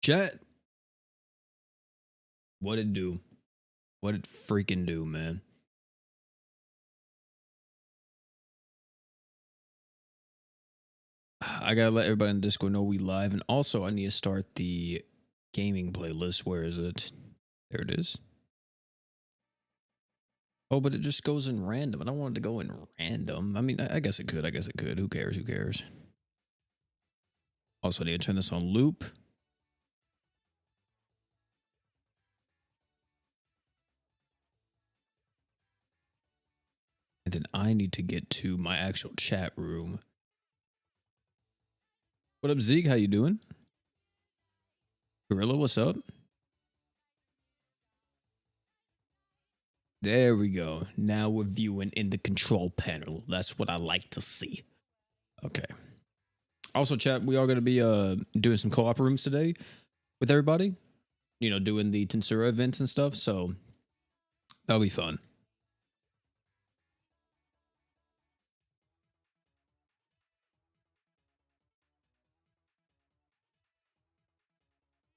Chat, what it do? What it freaking do, man? I gotta let everybody in the Discord know we live, and also I need to start the gaming playlist. Where is it? There it is. Oh, but it just goes in random. I don't want it to go in random. I mean, I guess it could. I guess it could. Who cares? Who cares? Also, I need to turn this on loop. And then I need to get to my actual chat room. What up, Zeke? How you doing? Gorilla, what's up? There we go. Now we're viewing in the control panel. That's what I like to see. Okay. Also, chat, we are going to be doing some co-op rooms today with everybody. You know, doing the Tensura events and stuff. So that'll be fun.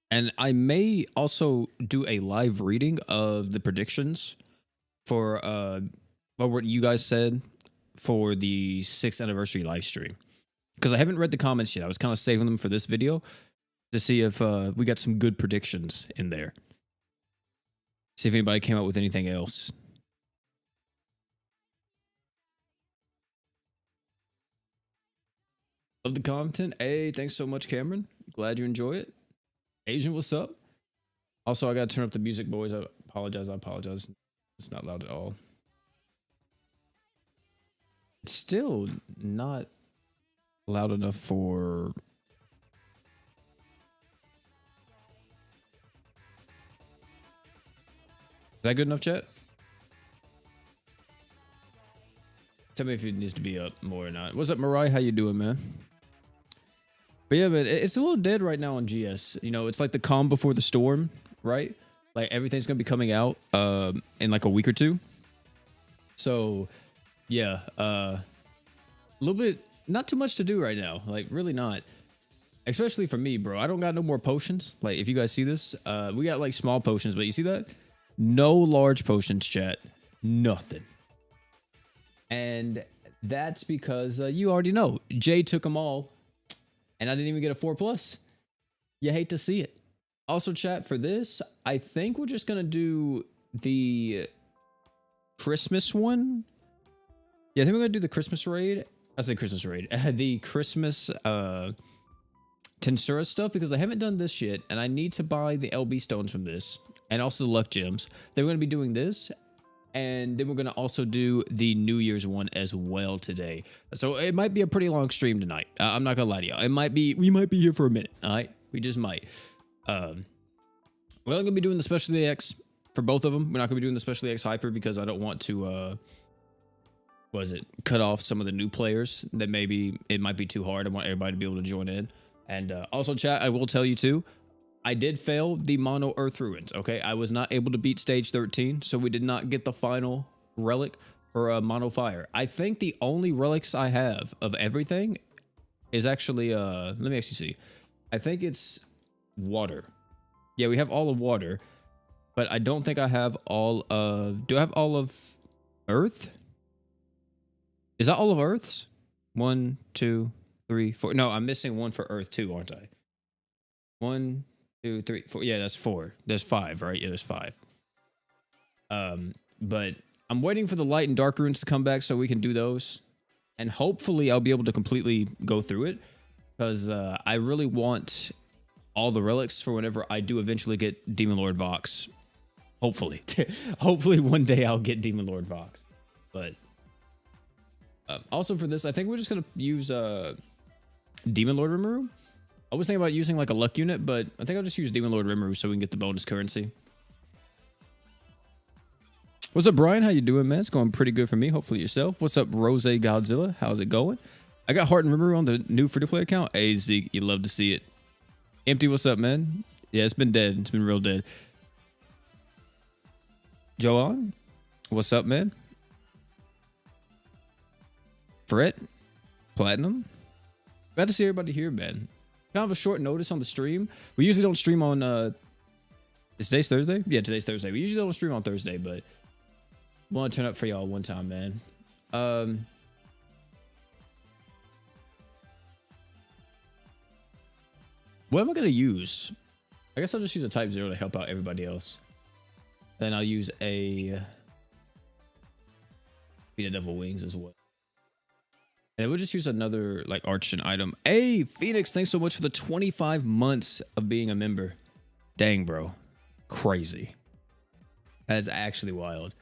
And I may also do a live reading of the predictions for what you guys said for the 6th anniversary live stream. Because I haven't read the comments yet. I was kind of saving them for this video to see if we got some good predictions in there. See if anybody came up with anything else. Love the content. Hey, thanks so much, Cameron. Glad you enjoy it. Asian, what's up? Also, I gotta turn up the music, boys. I apologize. It's not loud at all. It's still not loud enough for... Is that good enough, chat? Tell me if it needs to be up more or not. What's up, Mariah? How you doing, man? But yeah, man, it's a little dead right now on GS. You know, it's like the calm before the storm, right? Like everything's gonna be coming out in like a week or two. So yeah, a little bit, not too much to do right now. Like really not. Especially for me, bro. I don't got no more potions. Like if you guys see this, we got like small potions, but you see that? No large potions, chat. Nothing. And that's because you already know Jay took them all. And I didn't even get a 4+. You hate to see it. Also, chat, for this, I think we're just going to do the Christmas one. Yeah, I think we're going to do the Christmas raid. I say Christmas raid. The Christmas Tensura stuff, because I haven't done this yet. And I need to buy the LB stones from this. And also the luck gems. Then we're going to be doing this. And then we're going to also do the New Year's one as well today. So it might be a pretty long stream tonight. I'm not going to lie to you. We might be here for a minute. All right. We just might. We're only going to be doing the Specialty X for both of them. We're not going to be doing the Specialty X Hyper because I don't want to, cut off some of the new players that maybe it might be too hard. I want everybody to be able to join in. And also, chat, I will tell you too, I did fail the Mono Earth Ruins, okay? I was not able to beat stage 13, so we did not get the final relic for Mono Fire. I think the only relics I have of everything is actually, let me actually see. I think it's water. Yeah, we have all of water, but I don't think I have all of... Do I have all of Earth? Is that all of Earth's? 1, 2, 3, 4. No, I'm missing one for Earth too, aren't I? 1, 2, 3, 4. Yeah, that's 4. There's 5, right? Yeah, there's 5. But I'm waiting for the light and dark runes to come back so we can do those. And hopefully I'll be able to completely go through it. Because I really want all the relics for whenever I do eventually get Demon Lord Vox. Hopefully. Hopefully one day I'll get Demon Lord Vox. But also for this, I think we're just going to use Demon Lord Rimuru. I was thinking about using like a luck unit, but I think I'll just use Demon Lord Rimuru so we can get the bonus currency. What's up, Brian? How you doing, man? It's going pretty good for me. Hopefully yourself. What's up, Rose Godzilla? How's it going? I got Heart and Rimuru on the new free-to-play account. Hey, Zeke, you love to see it. Empty, what's up, man? Yeah, it's been dead. It's been real dead. Joanne, what's up, man? Fret, Platinum. Glad to see everybody here, man. kind of a short notice on the stream. We usually don't stream on is today's Thursday? Yeah, today's Thursday. We usually don't stream on Thursday, but want to turn up for y'all one time, man. What am I gonna use? I guess I'll just use a Type 0 to help out everybody else. Then I'll use a Peanut Devil Wings as well. And we'll just use another like Archon item. Hey, Phoenix, thanks so much for the 25 months of being a member. Dang, bro. Crazy. That's actually wild.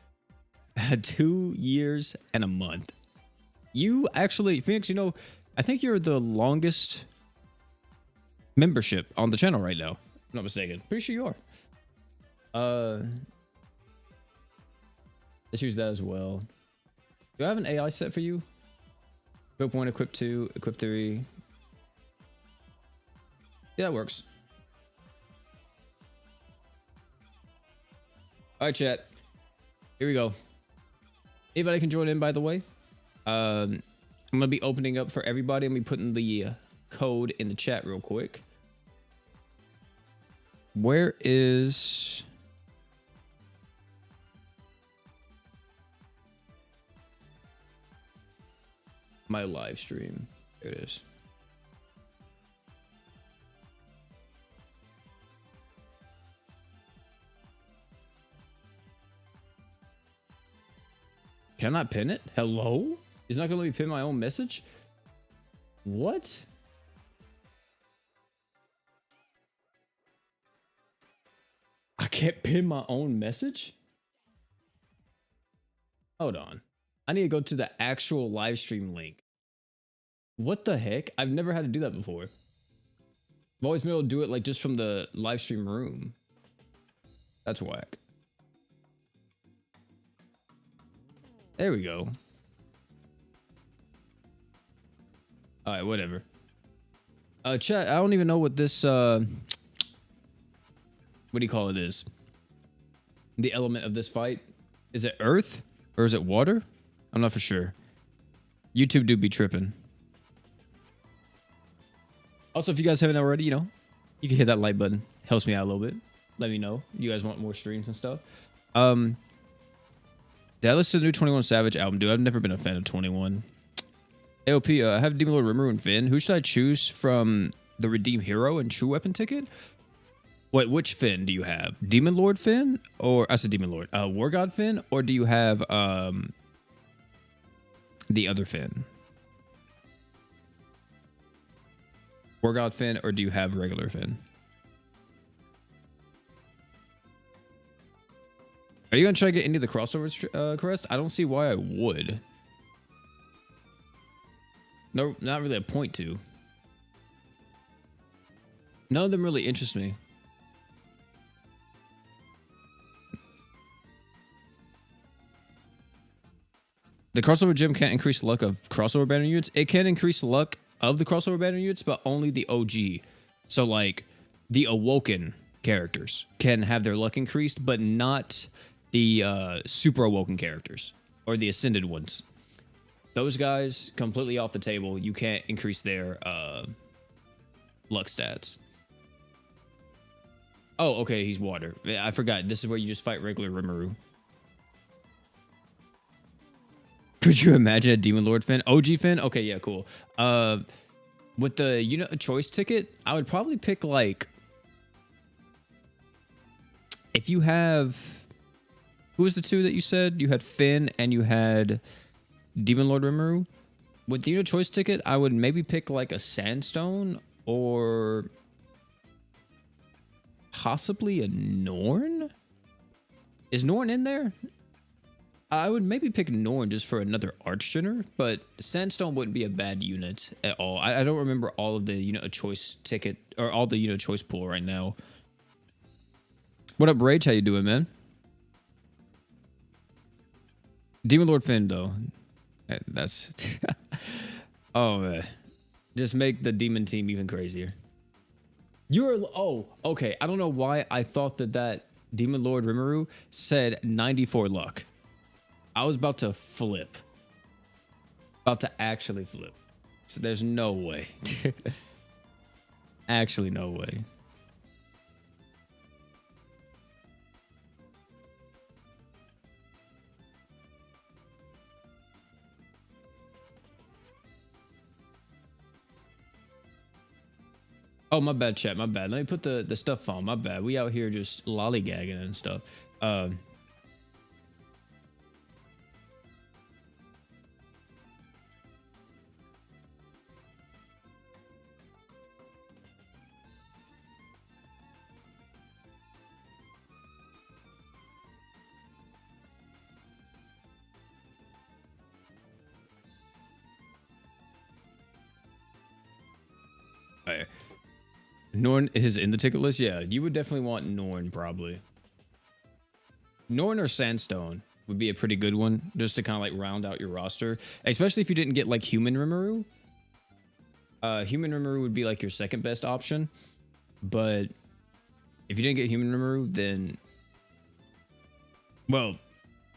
2 years and a month. You actually, Phoenix, you know, I think you're the longest membership on the channel right now. If I'm not mistaken. Pretty sure you are. Let's use that as well. Do I have an AI set for you? Equip 1, equip 2, equip 3. Yeah, that works. All right, chat. Here we go. Anybody can join in, by the way. I'm going to be opening up for everybody. I'm going to be putting the code in the chat real quick. Where is... my live stream? There it is. Can I not pin it? Hello? He's not gonna let me pin my own message? What? I can't pin my own message? Hold on. I need to go to the actual live stream link. What the heck? I've never had to do that before. I've always been able to do it like just from the live stream room. That's whack. There we go. All right, whatever. Chat, I don't even know what this, what do you call it is? The element of this fight. Is it earth or is it water? I'm not for sure. YouTube do be tripping. Also, if you guys haven't already, you know, you can hit that like button. Helps me out a little bit. Let me know. You guys want more streams and stuff. Did I listen to the new 21 Savage album? Dude, I've never been a fan of 21. AOP, I have Demon Lord Rimuru and Finn. Who should I choose from the Redeem Hero and True Weapon ticket? Wait, which Finn do you have? Demon Lord Finn? Or, I said Demon Lord. War God Finn? Or do you have, the other Finn? War God Finn, or do you have regular Finn? Are you gonna try to get into the crossovers, Crest? I don't see why I would. No, not really a point to. None of them really interest me. The crossover gem can't increase luck of crossover banner units. It can increase luck of the crossover banner units, but only the OG. So like the Awoken characters can have their luck increased, but not the super Awoken characters or the Ascended ones. Those guys completely off the table. You can't increase their luck stats. Oh, okay, he's water. I forgot. This is where you just fight regular Rimuru. Could you imagine a Demon Lord Finn? OG Finn? Okay, yeah, cool. With the unit of choice ticket, I would probably pick like... if you have... who was the two that you said? You had Finn and you had Demon Lord Rimuru. With the unit of choice ticket, I would maybe pick like a Sandstone or... possibly a Norn? Is Norn in there? I would maybe pick Norn just for another Archgener, but Sandstone wouldn't be a bad unit at all. I don't remember all of the unit of choice ticket or all the unit of choice pool right now. What up, Rage? How you doing, man? Demon Lord Finn, though. That's... oh, man. Just make the demon team even crazier. You're... oh, okay. I don't know why I thought that Demon Lord Rimuru said 94 luck. I was about to flip. About to actually flip. So there's no way. Actually, no way. Oh, my bad, chat. My bad. Let me put the stuff on. My bad. We out here just lollygagging and stuff. Alright. Norn is in the ticket list. Yeah, you would definitely want Norn probably. Norn or Sandstone would be a pretty good one just to kind of like round out your roster, especially if you didn't get like Human Rimuru. Human Rimuru would be like your second best option, but if you didn't get Human Rimuru, then well,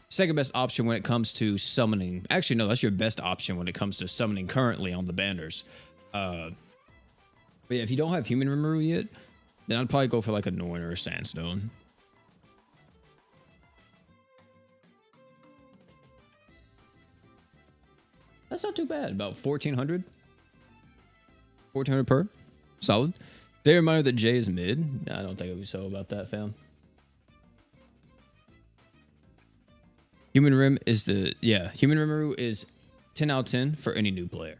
second best option when it comes to summoning. Actually, no, that's your best option when it comes to summoning currently on the banners. But yeah, if you don't have Human Rimuru yet, then I'd probably go for like a Norn or a Sandstone. That's not too bad. About 1,400. 1,400 per. Solid. They reminder that Jay is mid. I don't think I'd be so about that, fam. Human Rim is the... Yeah, Human Rimuru is 10 out of 10 for any new player.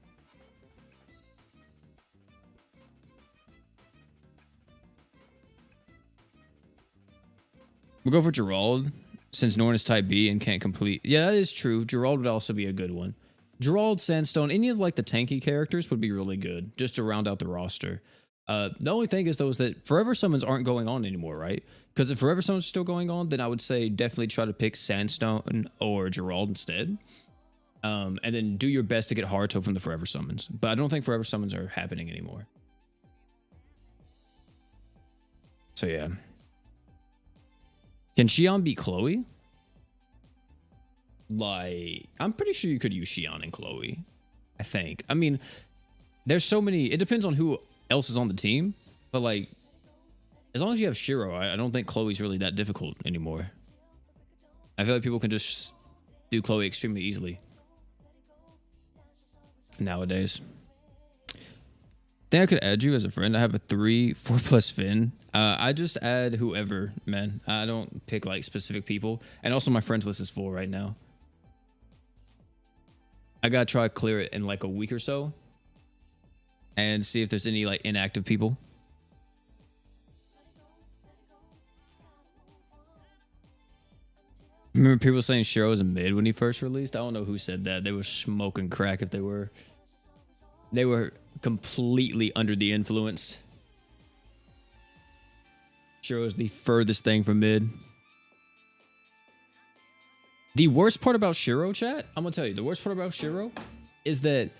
We'll go for Gerald, since Norn is type B and can't complete. Yeah, that is true. Gerald would also be a good one. Gerald, Sandstone, any of like the tanky characters would be really good, just to round out the roster. The only thing is, though, is that Forever Summons aren't going on anymore, right? Because if Forever Summons are still going on, then I would say definitely try to pick Sandstone or Gerald instead. And then do your best to get Haruto from the Forever Summons. But I don't think Forever Summons are happening anymore. So, yeah. Can Xion beat Chloe? Like, I'm pretty sure you could use Xion and Chloe. I think. I mean, there's so many. It depends on who else is on the team. But, like, as long as you have Shiro, I don't think Chloe's really that difficult anymore. I feel like people can just do Chloe extremely easily nowadays. Think I could add you as a friend. I have a 3/4+ Finn. I just add whoever, man. I don't pick like specific people. And also my friends list is full right now. I gotta try to clear it in like a week or so and see if there's any like inactive people. Remember people saying Shiro was a mid when he first released? I don't know who said that. They were smoking crack if they were. They were completely under the influence. Shiro is the furthest thing from mid. The worst part about Shiro, chat, I'm gonna tell you, the worst part about Shiro is that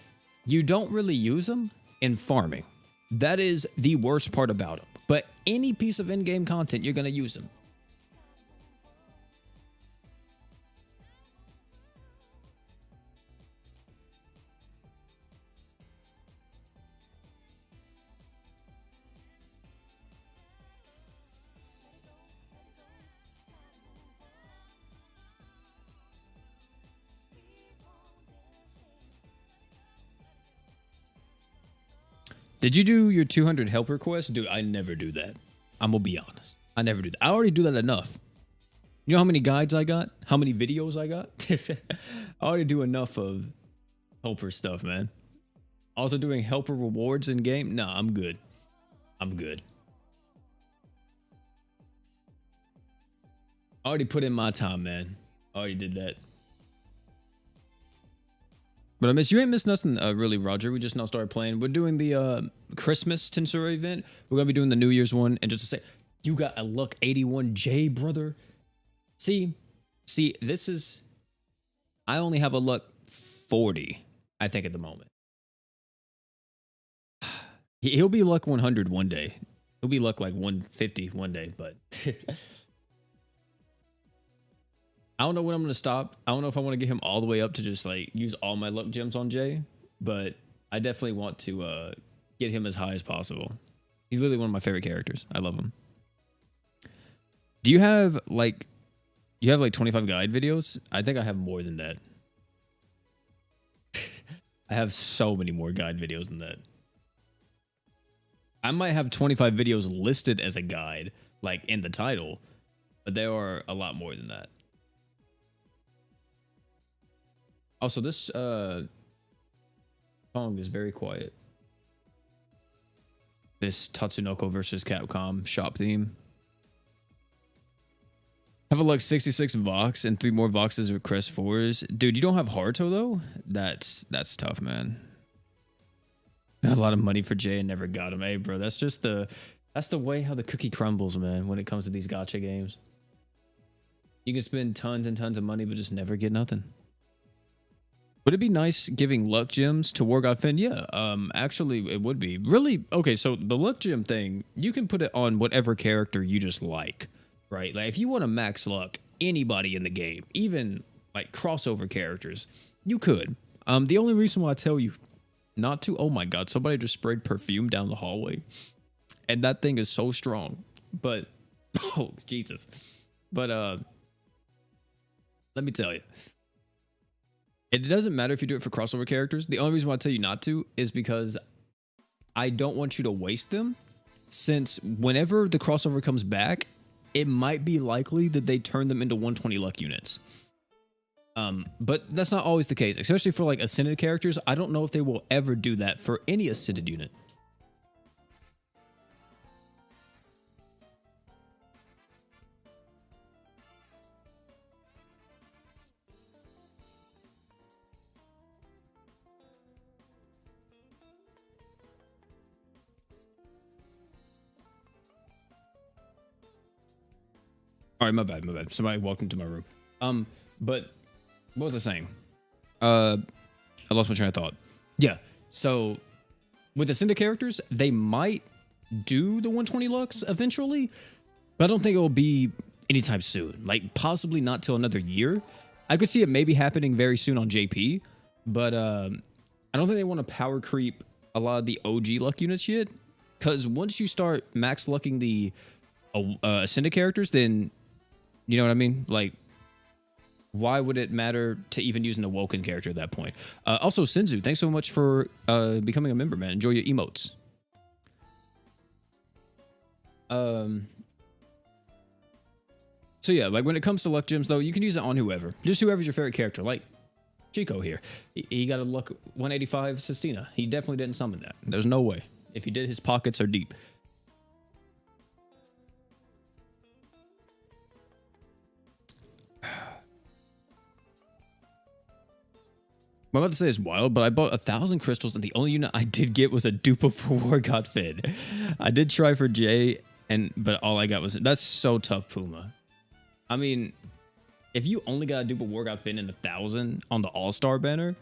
you don't really use him in farming. That is the worst part about him. But any piece of in-game content, you're gonna use him. Did you do your 200 helper quest? Dude, I never do that. I'm gonna be honest. I never do that. I already do that enough. You know how many guides I got? How many videos I got? I already do enough of helper stuff, man. Also doing helper rewards in game? Nah, I'm good. I'm good. I already put in my time, man. I already did that. But I miss you ain't missed nothing really, Roger. We just now started playing. We're doing the Christmas Tensura event. We're gonna be doing the New Year's one, and just to say, you got a luck 81J, brother. See, this is. I only have a luck 40, I think, at the moment. He'll be luck 100 one day. He'll be luck like 150 one day, but. I don't know when I'm going to stop. I don't know if I want to get him all the way up to just like use all my luck gems on Jay, but I definitely want to get him as high as possible. He's literally one of my favorite characters. I love him. Do you have like 25 guide videos? I think I have more than that. I have so many more guide videos than that. I might have 25 videos listed as a guide, like in the title, but there are a lot more than that. Also, this song is very quiet. This Tatsunoko versus Capcom shop theme. Have a luck 66 Vox and 3 more Voxes with Crest 4s. Dude, you don't have Haruto though? That's tough, man. Got a lot of money for Jay and never got him. Hey, bro, that's the way how the cookie crumbles, man, when it comes to these gacha games. You can spend tons and tons of money, but just never get nothing. Would it be nice giving luck gems to War God Finn? Yeah, actually, it would be. Really? Okay, so the luck gem thing, you can put it on whatever character you just like, right? Like, if you want to max luck anybody in the game, even, like, crossover characters, you could. The only reason why I tell you not to... Oh, my God, somebody just sprayed perfume down the hallway. And that thing is so strong. But... Oh, Jesus. But, let me tell you. It doesn't matter if you do it for crossover characters. The only reason why I tell you not to is because I don't want you to waste them, since whenever the crossover comes back, it might be likely that they turn them into 120 luck units. But that's not always the case, especially for like ascended characters. I don't know if they will ever do that for any ascended unit. All right, my bad. Somebody walked into my room. But what was I saying? I lost my train of thought. Yeah, so with Ascended characters, they might do the 120 lux eventually, but I don't think it will be anytime soon. Like, possibly not till another year. I could see it maybe happening very soon on JP, but I don't think they want to power creep a lot of the OG luck units yet, because once you start max lucking the Ascended characters, then... You know what I mean? Like, why would it matter to even use an Awoken character at that point? Also, Senzu, thanks so much for becoming a member, man. Enjoy your emotes. So yeah, like when it comes to luck gems, though, you can use it on whoever. Just whoever's your favorite character. Like Chico here. He got a luck 185 Sistina. He definitely didn't summon that. There's no way. If he did, his pockets are deep. What I'm about to say is wild, but I bought 1,000 crystals and the only unit I did get was a dupe for War God Finn. I did try for Jay, but all I got was... That's so tough, Puma. I mean, if you only got a dupe of War God Finn and 1,000 on the All-Star banner,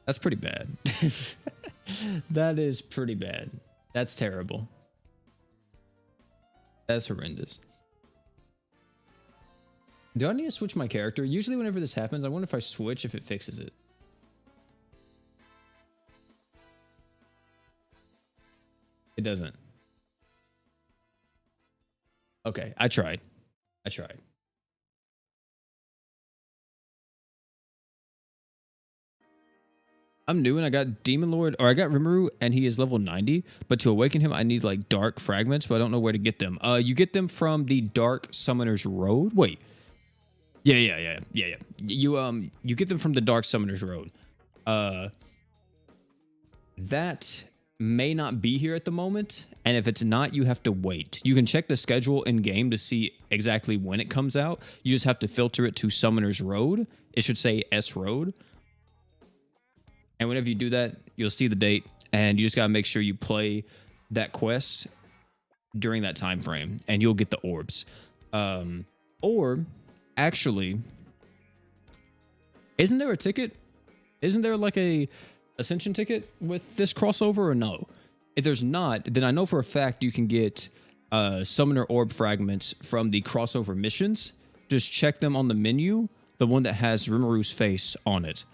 that's pretty bad. That is pretty bad. That's terrible. That's horrendous. Do I need to switch my character? Usually whenever this happens, I wonder if I switch if it fixes it. It doesn't. Okay, I tried. I'm new and I got Demon Lord, or I got Rimuru and he is level 90, but to awaken him I need like dark fragments, but I don't know where to get them. You get them from the Dark Summoner's Road. Wait. Yeah. You get them from the Dark Summoner's Road. That may not be here at the moment, and if it's not, you have to wait. You can check the schedule in game to see exactly when it comes out. You just have to filter it to Summoner's Road. It should say S Road. And whenever you do that, you'll see the date, and you just gotta make sure you play that quest during that time frame, and you'll get the orbs. Or actually, isn't there a ticket? Isn't there like a ascension ticket with this crossover or no? If there's not, then I know for a fact you can get summoner orb fragments from the crossover missions. Just check them on the menu, the one that has Rimuru's face on it.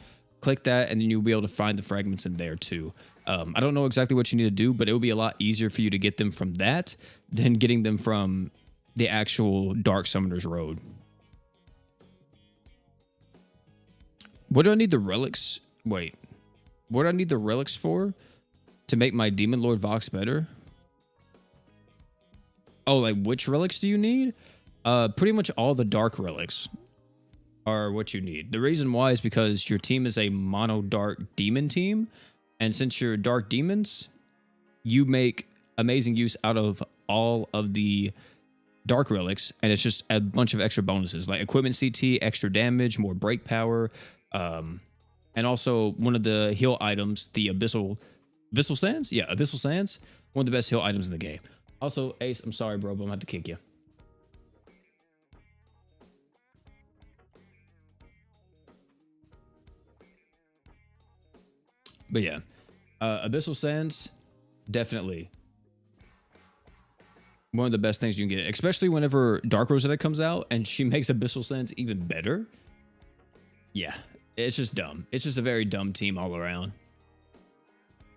click that, and then you'll be able to find the fragments in there too. I don't know exactly what you need to do, but it will be a lot easier for you to get them from that than getting them from the actual Dark Summoner's Road. What do I need the relics? Wait. What do I need the relics for? To make my Demon Lord Vox better? Oh, like which relics do you need? Pretty much all the dark relics are what you need. The reason why is because your team is a mono dark demon team. And since you're dark demons, you make amazing use out of all of the dark relics. And it's just a bunch of extra bonuses like equipment CT, extra damage, more break power. And also one of the heal items, the Abyssal Sands? Yeah, Abyssal Sands. One of the best heal items in the game. Also, Ace, I'm sorry, bro, but I'm going to have to kick you. But yeah, Abyssal Sands, definitely one of the best things you can get, especially whenever Dark Rosetta comes out and she makes Abyssal Sands even better. Yeah, it's just dumb. It's just a very dumb team all around.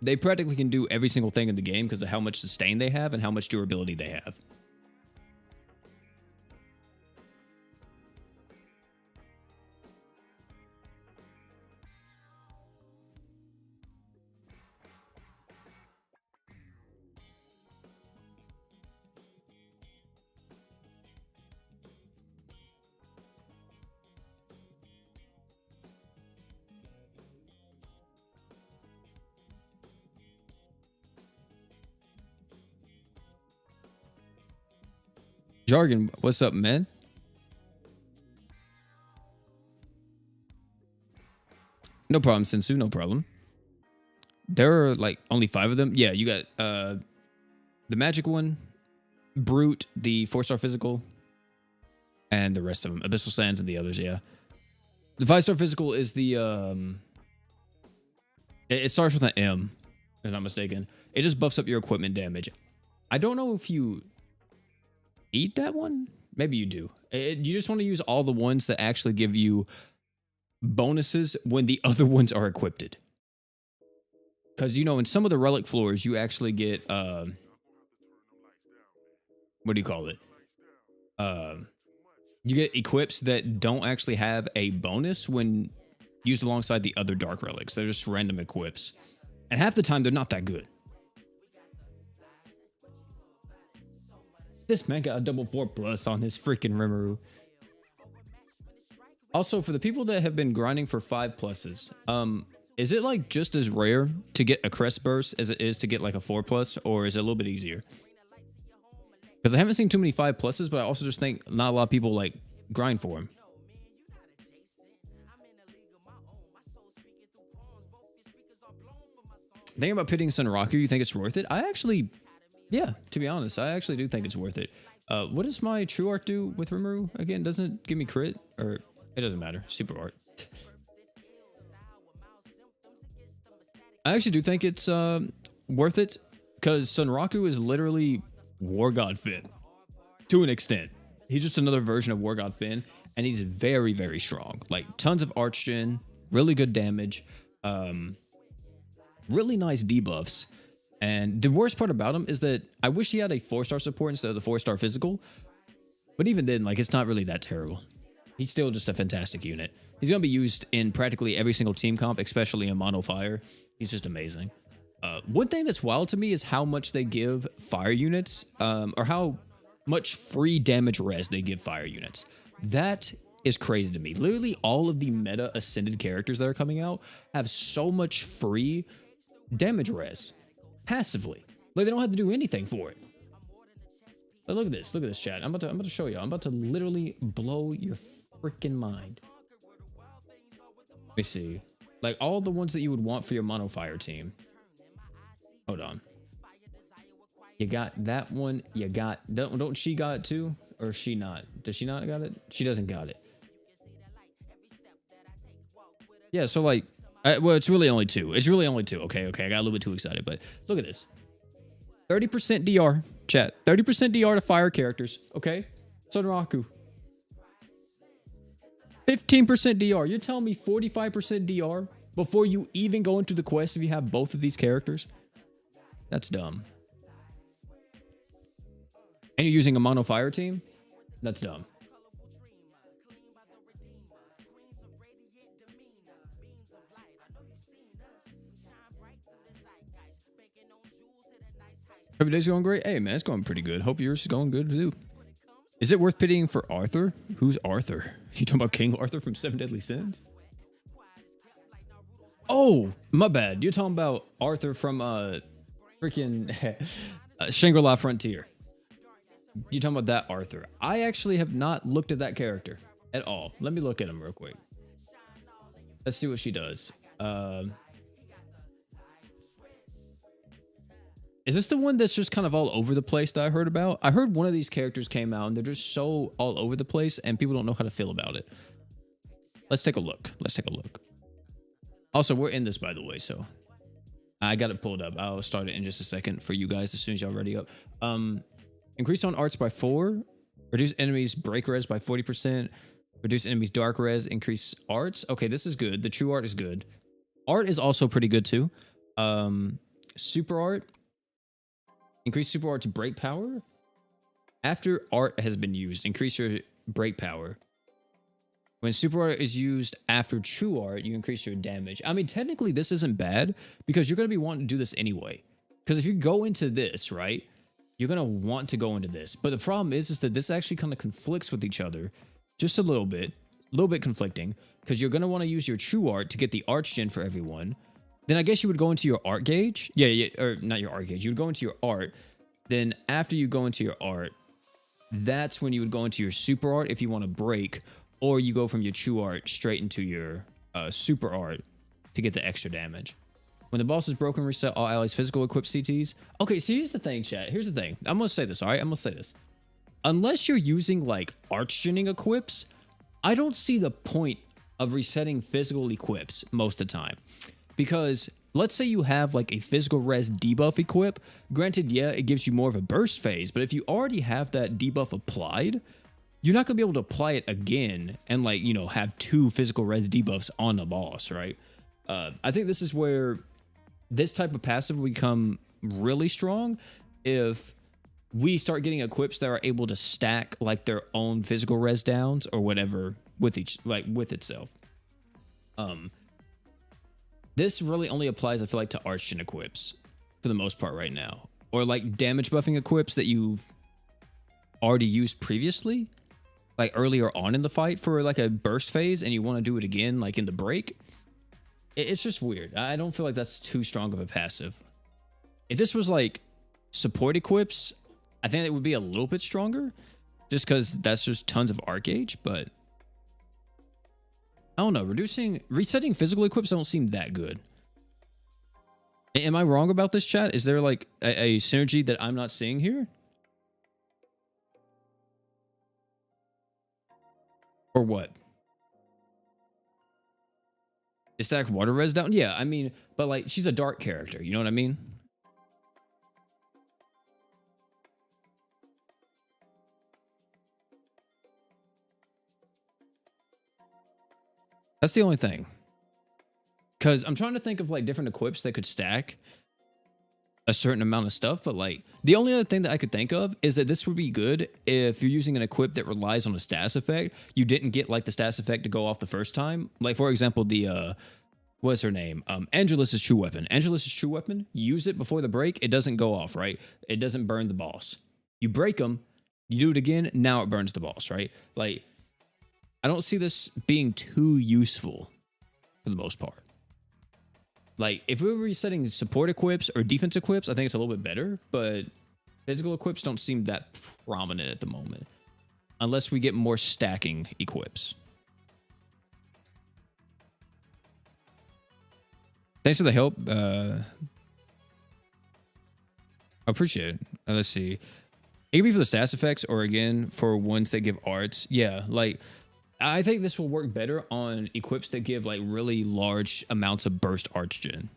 They practically can do every single thing in the game because of how much sustain they have and how much durability they have. Jargon, what's up, man? No problem, Sensu, no problem. There are like only 5 of them. Yeah, you got the magic one, Brute, the 4-star physical, and the rest of them. Abyssal Sands and the others, yeah. The 5-star physical is the it starts with an M, if I'm not mistaken. It just buffs up your equipment damage. I don't know if you eat that one. Maybe you do. You just want to use all the ones that actually give you bonuses when the other ones are equipped. Because, you know, in some of the relic floors, you actually get, what do you call it? You get equips that don't actually have a bonus when used alongside the other dark relics. They're just random equips. And half the time, they're not that good. This man got a double 4+ on his freaking Rimuru. Also, for the people that have been grinding for 5+, is it like just as rare to get a Crest burst as it is to get like a 4+, or is it a little bit easier? Because I haven't seen too many 5+, but I also just think not a lot of people like grind for them. Thinking about pitting Sunraku, you think it's worth it? I actually, yeah, to be honest, I actually do think it's worth it. What does my True Art do with Rimuru? Again, doesn't it give me crit? Or it doesn't matter. Super Art. I actually do think it's worth it because Sunraku is literally War God Finn to an extent. He's just another version of War God Finn, and he's very, very strong. Like tons of arch gen, really good damage, really nice debuffs. And the worst part about him is that I wish he had a 4-star support instead of the 4-star physical. But even then, like, it's not really that terrible. He's still just a fantastic unit. He's going to be used in practically every single team comp, especially in Mono Fire. He's just amazing. One thing that's wild to me is how much they give fire units, or how much free damage res they give fire units. That is crazy to me. Literally all of the meta ascended characters that are coming out have so much free damage res. Passively. Like, they don't have to do anything for it. But look at this, chat. I'm about to show you. I'm about to literally blow your freaking mind. Let me see. Like, all the ones that you would want for your Mono Fire team. Hold on. You got that one. You got... Don't she got it too? Or she not? Does she not got it? She doesn't got it. Yeah, so like... well, it's really only 2. It's really only 2. Okay. I got a little bit too excited, but look at this. 30% DR, chat. 30% DR to fire characters. Okay. Sunraku. 15% DR. You're telling me 45% DR before you even go into the quest if you have both of these characters. That's dumb. And you're using a mono fire team? That's dumb. Every day's going great. Hey, man, it's going pretty good. Hope yours is going good too. Is it worth pitying for Arthur? Who's Arthur? You talking about King Arthur from Seven Deadly Sins? Oh, my bad. You're talking about Arthur from freaking Shangri-La Frontier. You're talking about that Arthur. I actually have not looked at that character at all. Let me look at him real quick. Let's see what she does. Is this the one that's just kind of all over the place that I heard about? I heard one of these characters came out and they're just so all over the place and people don't know how to feel about it. Let's take a look. Let's take a look. Also, we're in this, by the way, so I got it pulled up. I'll start it in just a second for you guys as soon as y'all ready up. Increase on arts by 4. Reduce enemies break res by 40%. Reduce enemies dark res. Increase arts. Okay, this is good. The true art is good. Art is also pretty good too. Super art. Increase super art to break power. After art has been used, increase your break power. When super art is used after true art, you increase your damage. I mean, technically, this isn't bad because you're going to be wanting to do this anyway. Because if you go into this, right, you're going to want to go into this. But the problem is that this actually kind of conflicts with each other just a little bit conflicting. Because you're going to want to use your true art to get the arch gen for everyone. Then I guess you would go into your art gauge. Yeah, or not your art gauge. You would go into your art. Then after you go into your art, that's when you would go into your super art if you want to break. Or you go from your true art straight into your super art to get the extra damage. When the boss is broken, reset all allies' physical equipped CTs. Okay, so here's the thing, chat. Here's the thing. I'm going to say this, all right? I'm going to say this. Unless you're using, like, arch-genning equips, I don't see the point of resetting physical equips most of the time. Because let's say you have like a physical res debuff equip. Granted, yeah, it gives you more of a burst phase, but if you already have that debuff applied, you're not going to be able to apply it again and like, you know, have 2 physical res debuffs on the boss, right? I think this is where this type of passive will become really strong if we start getting equips that are able to stack like their own physical res downs or whatever with each, like with itself. This really only applies, I feel like, to arch-gen equips for the most part right now. Or like damage buffing equips that you've already used previously, like earlier on in the fight for like a burst phase and you want to do it again like in the break. It's just weird. I don't feel like that's too strong of a passive. If this was like support equips, I think it would be a little bit stronger just because that's just tons of arc gauge, but I don't know. Resetting physical equips don't seem that good. Am I wrong about this, chat? Is there like a synergy that I'm not seeing here? Or what? Is that water res down? Yeah, I mean, but like she's a dark character. You know what I mean? That's the only thing. Because I'm trying to think of like different equips that could stack a certain amount of stuff, but like the only other thing that I could think of is that this would be good if you're using an equip that relies on a status effect. You didn't get like the status effect to go off the first time. Like for example, the what's her name? Angelus's true weapon. Angelus's true weapon, use it before the break, it doesn't go off, right? It doesn't burn the boss. You break them, you do it again, now it burns the boss, right? Like I don't see this being too useful for the most part. Like, if we were resetting support equips or defense equips, I think it's a little bit better, but physical equips don't seem that prominent at the moment. Unless we get more stacking equips. Thanks for the help. I appreciate it. Let's see. It can be for the stats effects or, again, for ones that give arts. Yeah, like I think this will work better on equips that give like really large amounts of burst arch gen.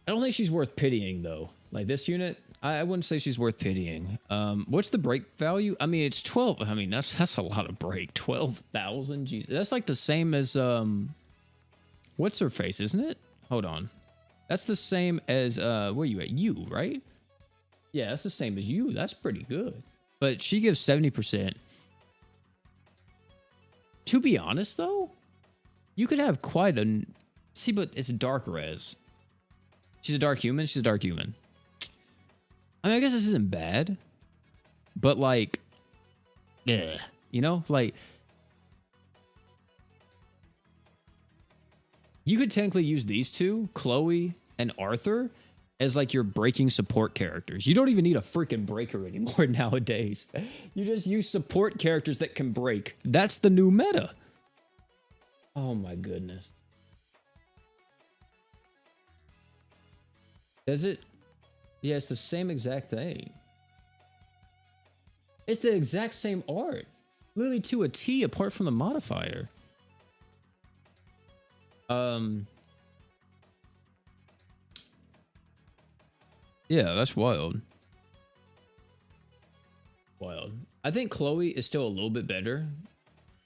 I don't think she's worth pitying though. Like this unit, I wouldn't say she's worth pitying. What's the break value? I mean, it's 12. I mean, that's a lot of break. 12,000. Jesus, that's like the same as what's her face, isn't it? Hold on. That's the same as where you at? You, right? Yeah, that's the same as you. That's pretty good. But she gives 70%. To be honest, though, you could have quite a... See, but it's dark res. She's a dark human. She's a dark human. I mean, I guess this isn't bad. But, like... Yeah. You know? Like... You could technically use these two, Chloe and Arthur, as like your breaking support characters. You don't even need a freaking breaker anymore nowadays. You just use support characters that can break. That's the new meta. Oh my goodness. Does it? Yeah, it's the same exact thing. It's the exact same art. Literally to a T apart from the modifier. Yeah, that's wild. Wild. I think Chloe is still a little bit better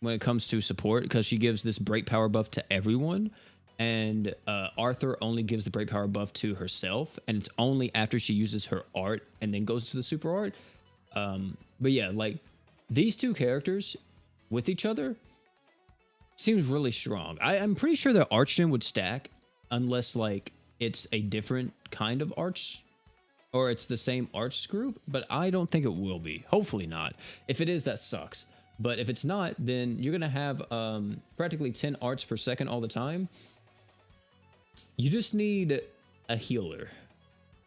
when it comes to support because she gives this break power buff to everyone. And Arthur only gives the break power buff to herself. And it's only after she uses her art and then goes to the super art. But yeah, like these two characters with each other seems really strong. I'm pretty sure that Archgen would stack unless like it's a different kind of arch or it's the same arch group, but I don't think it will be. Hopefully not. If it is, that sucks. But if it's not, then you're going to have practically 10 arts per second all the time. You just need a healer.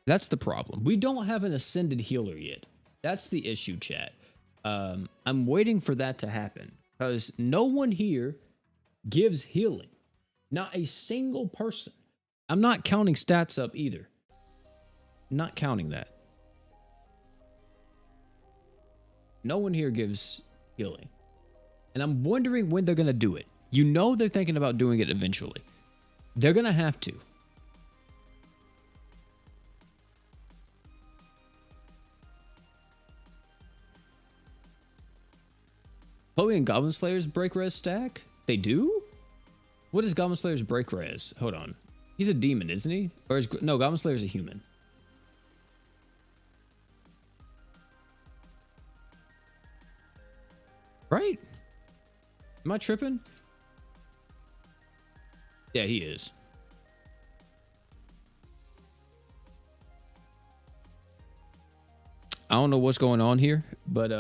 That's the problem. We don't have an ascended healer yet. That's the issue, chat. I'm waiting for that to happen because no one here gives healing. Not a single person. I'm not counting stats up either. Not counting that. No one here gives healing. And I'm wondering when they're going to do it. You know they're thinking about doing it eventually. They're going to have to. Chloe and Goblin Slayer's break res stack? They do? What is Goblin Slayer's break res? Hold on. He's a demon, isn't he? Or is... No, Goblin Slayer's a human. Right? Am I tripping? Yeah, he is. I don't know what's going on here, but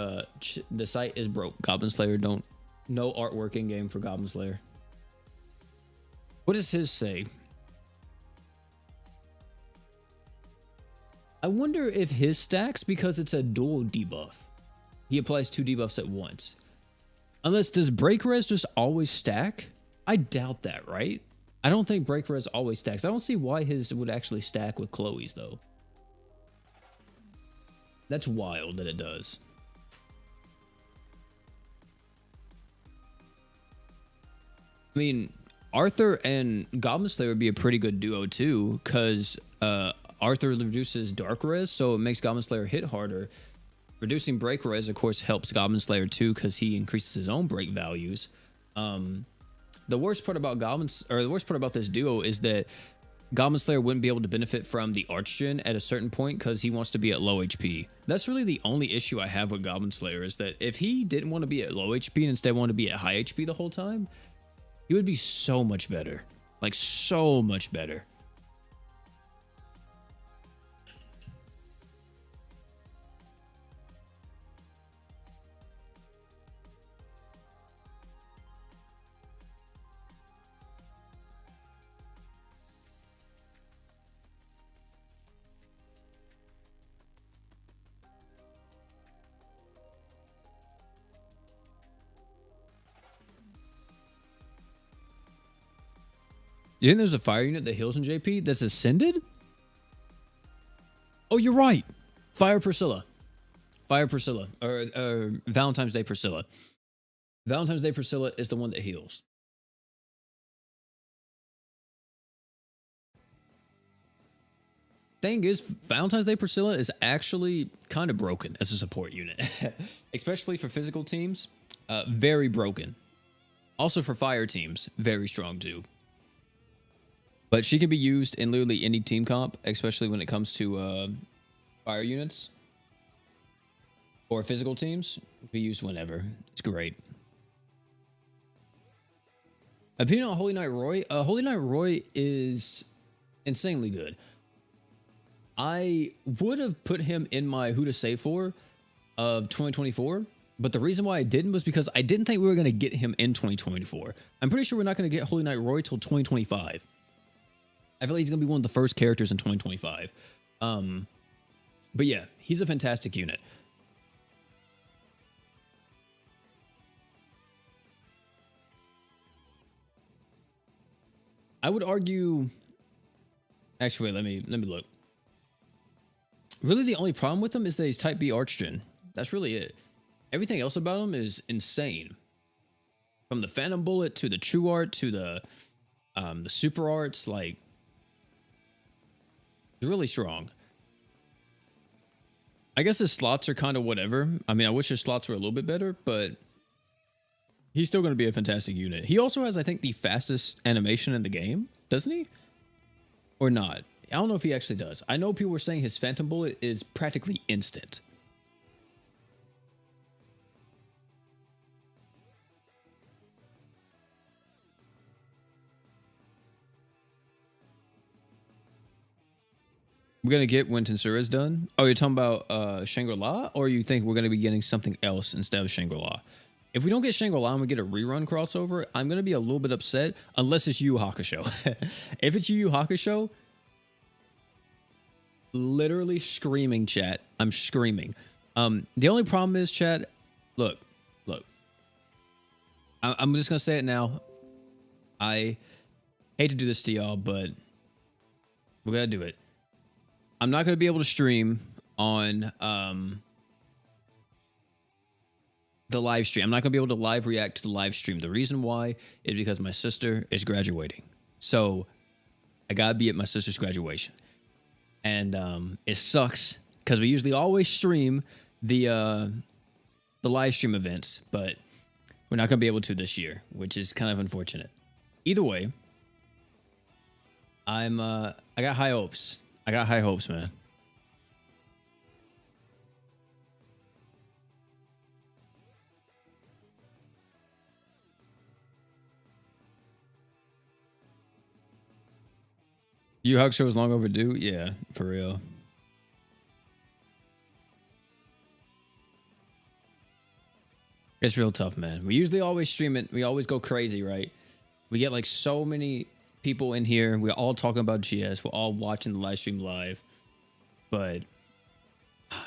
the site is broke. Goblin Slayer don't... No artwork in game for Goblin Slayer. What does his say? I wonder if his stacks because it's a dual debuff. He applies 2 debuffs at once. Unless, does break res just always stack? I doubt that, right? I don't think break res always stacks. I don't see why his would actually stack with Chloe's, though. That's wild that it does. I mean, Arthur and Goblin Slayer would be a pretty good duo, too, because Arthur reduces dark res, so it makes Goblin Slayer hit harder. Reducing break res, of course, helps Goblin Slayer too because he increases his own break values. The worst part about the worst part about this duo is that Goblin Slayer wouldn't be able to benefit from the Archgen at a certain point because he wants to be at low HP. That's really the only issue I have with Goblin Slayer is that if he didn't want to be at low HP and instead wanted to be at high HP the whole time, he would be so much better. Like, so much better. You think there's a fire unit that heals in JP that's ascended? Oh, you're right. Fire Priscilla. Fire Priscilla. Or Valentine's Day Priscilla. Valentine's Day Priscilla is the one that heals. Thing is, Valentine's Day Priscilla is actually kind of broken as a support unit, especially for physical teams. Very broken. Also for fire teams, very strong too. But she can be used in literally any team comp, especially when it comes to fire units or physical teams. Be used whenever. It's great. Opinion on Holy Knight Roy? Holy Knight Roy is insanely good. I would have put him in my who to save for of 2024, but the reason why I didn't was because I didn't think we were going to get him in 2024. I'm pretty sure we're not going to get Holy Knight Roy till 2025. I feel like he's going to be one of the first characters in 2025. But yeah, he's a fantastic unit. I would argue... Actually, wait, let me look. Really, the only problem with him is that he's Type B Archgen. That's really it. Everything else about him is insane. From the Phantom Bullet to the True Art to the Super Arts, like, he's really strong. I guess his slots are kind of whatever. I mean, I wish his slots were a little bit better, but he's still going to be a fantastic unit. He also has, I think, the fastest animation in the game, doesn't he? Or not? I don't know if he actually does. I know people were saying his Phantom Bullet is practically instant. We're going to get when Tensura is done? Oh, you're talking about Shangri-La? Or you think we're going to be getting something else instead of Shangri-La? If we don't get Shangri-La and we get a rerun crossover, I'm going to be a little bit upset, unless it's Yu Yu Hakusho. If it's Yu Yu Hakusho, literally screaming, chat. I'm screaming. The only problem is, chat, look. I'm just going to say it now. I hate to do this to y'all, but we're going to do it. I'm not going to be able to stream on the live stream. I'm not going to be able to live react to the live stream. The reason why is because my sister is graduating. So I got to be at my sister's graduation. And it sucks because we usually always stream the live stream events, but we're not going to be able to this year, which is kind of unfortunate. Either way, I got high hopes. I got high hopes, man. Yu Yu Hakusho is long overdue? Yeah, for real. It's real tough, man. We usually always stream it. We always go crazy, right? We get like so many people in here. We're all talking about GS. We're all watching the live stream live. But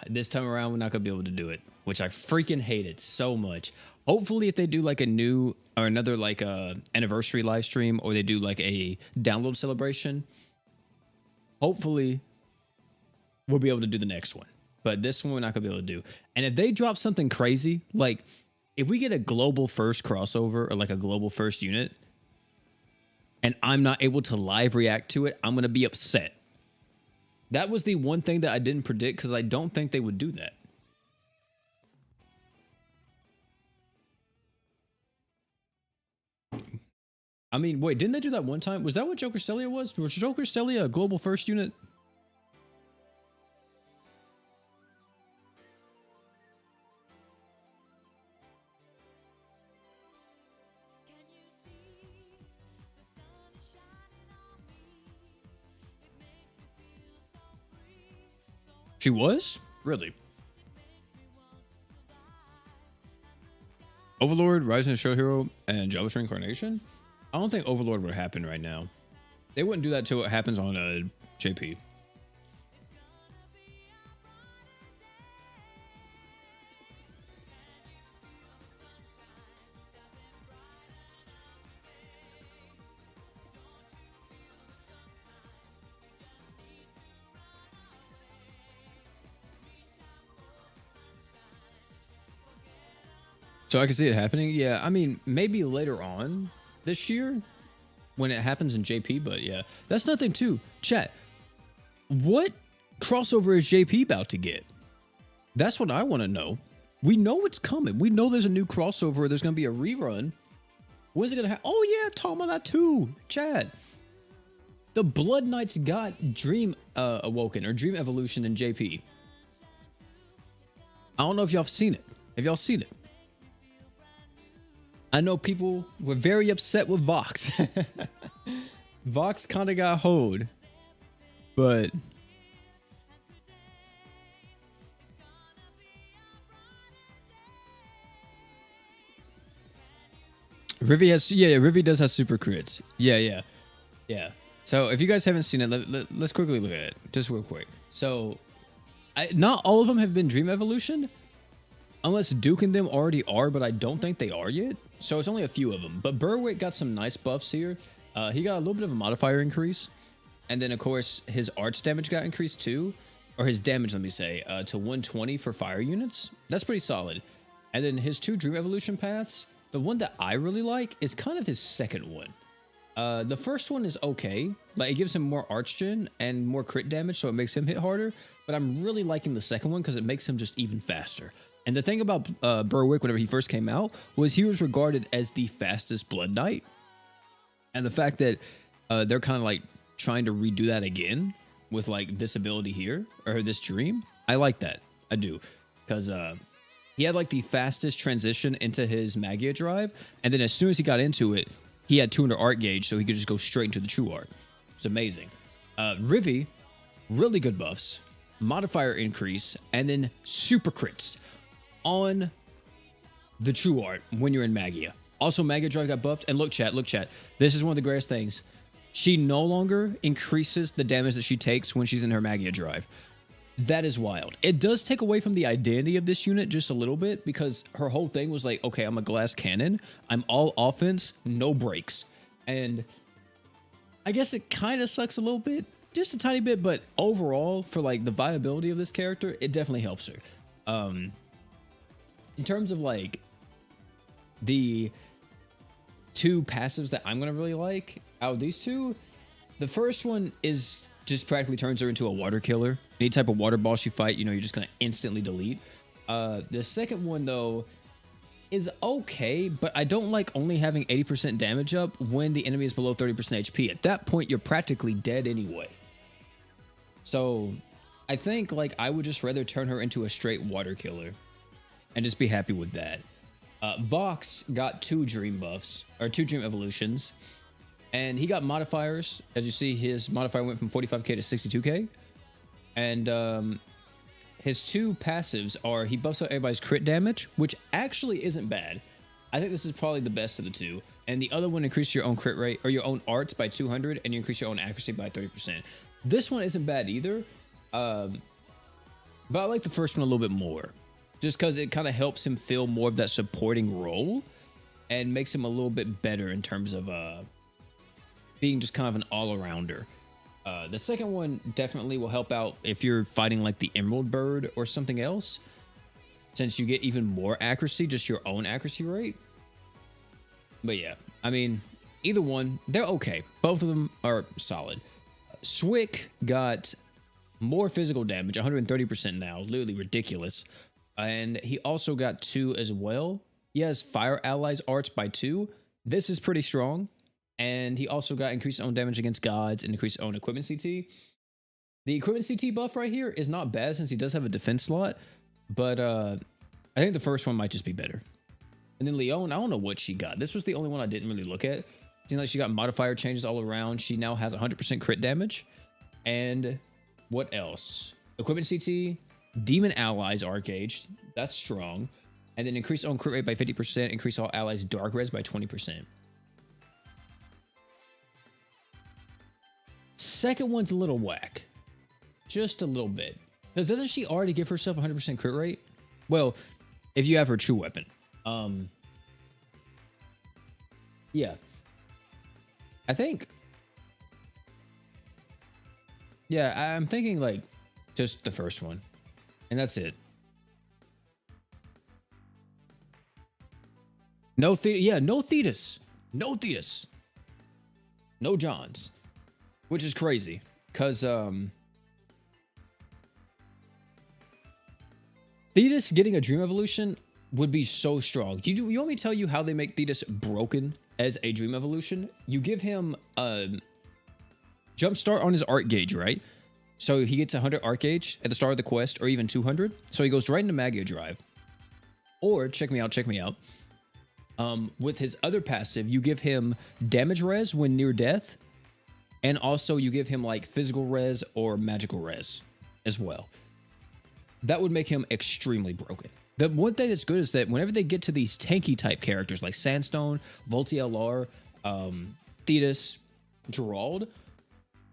this time around, we're not going to be able to do it, which I freaking hate it so much. Hopefully, if they do like a new or another like anniversary live stream, or they do like a download celebration, hopefully we'll be able to do the next one. But this one we're not going to be able to do. And if they drop something crazy, like if we get a global first crossover or like a global first unit, and I'm not able to live react to it, I'm going to be upset. That was the one thing that I didn't predict, because I don't think they would do that. I mean, wait, didn't they do that one time? Was that what Joker Celia was? Was Joker Celia a global first unit? She was? Really? Overlord, Rising Show Hero, and Jealous Reincarnation? I don't think Overlord would happen right now. They wouldn't do that till it happens on a JP. So I can see it happening. Yeah, I mean, maybe later on this year when it happens in JP, but yeah, that's nothing too. Chat, What crossover is JP about to get? That's what I want to know. We know it's coming. We know there's a new crossover. There's going to be a rerun. When's it going to happen? Oh, yeah, talking about that too. Chad. The Blood Knights got Dream Awoken or Dream Evolution in JP. I don't know if y'all have seen it. Have y'all seen it? I know people were very upset with Vox. Vox kind of got hoed. But Rivi has, yeah, Rivi does have super crits. Yeah. So if you guys haven't seen it, let's quickly look at it, just real quick. So, not all of them have been Dream Evolution, unless Duke and them already are, but I don't think they are yet. So it's only a few of them. But Berwick got some nice buffs here. He got a little bit of a modifier increase, and then of course his arts damage got increased too, or his damage, let me say, to 120 for fire units. That's pretty solid. And then his 2 Dream Evolution paths. The one that I really like is kind of his second one. The first one is okay. Like, it gives him more arch gen and more crit damage, so it makes him hit harder. But I'm really liking the second one because it makes him just even faster. And the thing about Berwick, whenever he first came out, was he was regarded as the fastest Blood Knight. And the fact that they're kind of like trying to redo that again with like this ability here, or this dream, I like that. I do. Because he had like the fastest transition into his Magia drive. And then as soon as he got into it, he had 200 art gauge, so he could just go straight into the true art. It's amazing. Rivi, really good buffs, modifier increase, and then super crits on the true art when you're in Magia. Also, Magia drive got buffed, and look chat. This is one of the greatest things. She no longer increases the damage that she takes when she's in her Magia drive. That is wild. It does take away from the identity of this unit just a little bit, because her whole thing was like, okay, I'm a glass cannon. I'm all offense, no breaks. And I guess it kind of sucks a little bit, just a tiny bit, but overall, for like the viability of this character, it definitely helps her. In terms of like the 2 passives that I'm going to really like out of these 2, the first one is just practically turns her into a water killer. Any type of water boss you fight, you know, you're just going to instantly delete. The second one, though, is okay, but I don't like only having 80% damage up when the enemy is below 30% HP. At that point, you're practically dead anyway. So I think like I would just rather turn her into a straight water killer and just be happy with that. Vox got 2 dream buffs, or 2 dream evolutions. And he got modifiers. As you see, his modifier went from 45k to 62k. And his 2 passives are, he buffs up everybody's crit damage, which actually isn't bad. I think this is probably the best of the 2. And the other one increases your own crit rate, or your own arts by 200, and you increase your own accuracy by 30%. This one isn't bad either. But I like the first one a little bit more, just because it kind of helps him fill more of that supporting role and makes him a little bit better in terms of being just kind of an all-arounder. The second one definitely will help out if you're fighting like the Emerald Bird or something else, since you get even more accuracy, just your own accuracy rate. But yeah, I mean, either one, they're okay. Both of them are solid. Swick got more physical damage, 130% now, literally ridiculous. And he also got 2 as well. He has Fire Allies arts by 2. This is pretty strong. And he also got increased own damage against gods and increased own equipment CT. The equipment CT buff right here is not bad since he does have a defense slot, but I think the first one might just be better. And then Leon, I don't know what she got. This was the only one I didn't really look at. It seems like she got modifier changes all around. She now has 100% crit damage. And what else? Equipment CT, Demon Allies Arcaged. That's strong. And then increased own crit rate by 50%, increase all allies dark res by 20%. Second one's a little whack. Just a little bit. Because doesn't she already give herself 100% crit rate? Well, if you have her true weapon. Yeah. I think. Yeah, I'm thinking like just the first one. And that's it. No Thetis. Yeah, no Thetis. No Thetis. No Johns. Which is crazy. Because Thetis getting a Dream Evolution would be so strong. You want me to tell you how they make Thetis broken as a Dream Evolution? You give him a jump start on his art gauge, right? So he gets 100 art gauge at the start of the quest, or even 200. So he goes right into Magia Drive. Or, check me out. With his other passive, you give him damage res when near death. And also you give him like physical res or magical res as well. That would make him extremely broken. The one thing that's good is that whenever they get to these tanky type characters like Sandstone, Volti-LR, Thetis, Gerald,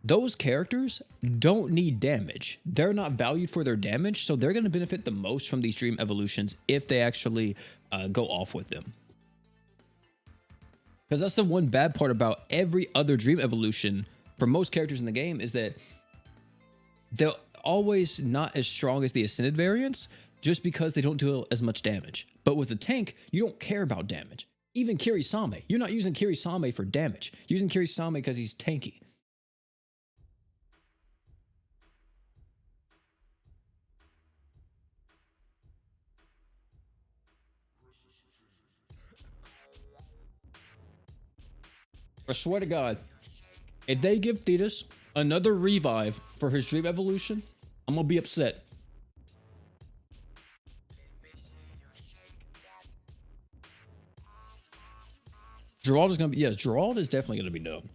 those characters don't need damage. They're not valued for their damage, so they're going to benefit the most from these Dream Evolutions if they actually go off with them. Because that's the one bad part about every other Dream Evolution for most characters in the game is that they're always not as strong as the Ascended variants just because they don't do as much damage. But with a tank, you don't care about damage. Even Kirisame, you're not using Kirisame for damage. You're using Kirisame because he's tanky. I swear to God, if they give Thetis another revive for his Dream Evolution, I'm gonna be upset. Gerald is gonna be, yes, Gerald is definitely gonna be dope.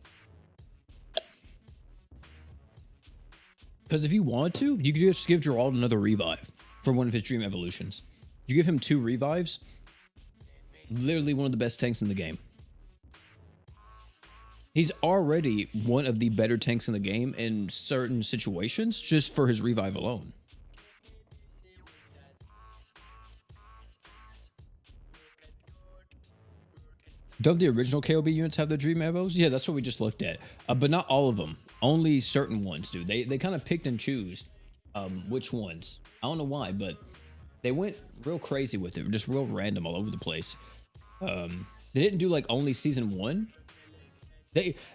Because if you wanted to, you could just give Gerald another revive for one of his Dream Evolutions. You give him 2 revives, literally one of the best tanks in the game. He's already one of the better tanks in the game in certain situations just for his revive alone. Don't the original KOB units have the Dream Evos? Yeah, that's what we just looked at. But not all of them. Only certain ones do. They kind of picked and choose which ones. I don't know why, but they went real crazy with it. Just real random all over the place. They didn't do like only season 1.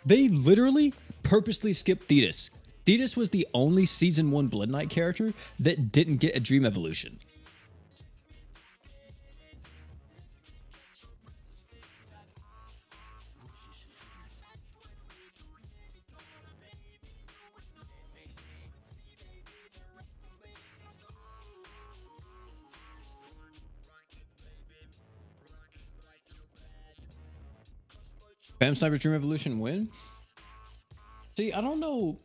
They literally purposely skipped Thetis. Thetis was the only season 1 Blood Knight character that didn't get a Dream Evolution. Phantom Sniper Dream Evolution win? See, I don't know.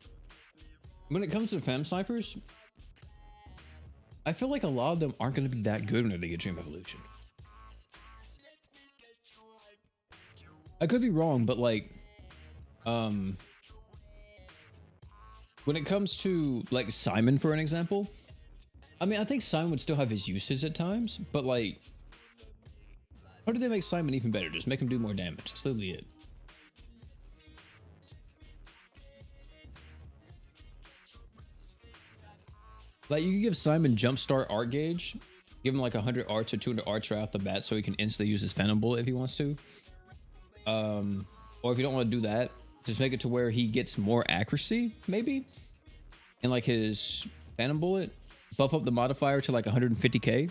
When it comes to Phantom Snipers, I feel like a lot of them aren't going to be that good when they get Dream Evolution. I could be wrong, but like, when it comes to like Simon, for an example, I mean, I think Simon would still have his usage at times, but like, how do they make Simon even better? Just make him do more damage. That's literally it. Like, you can give Simon Jumpstart art gauge, give him like 100 arts or 200 arts right off the bat so he can instantly use his Phantom Bullet if he wants to. Or if you don't want to do that, just make it to where he gets more accuracy, maybe. And like his Phantom Bullet, buff up the modifier to like 150k.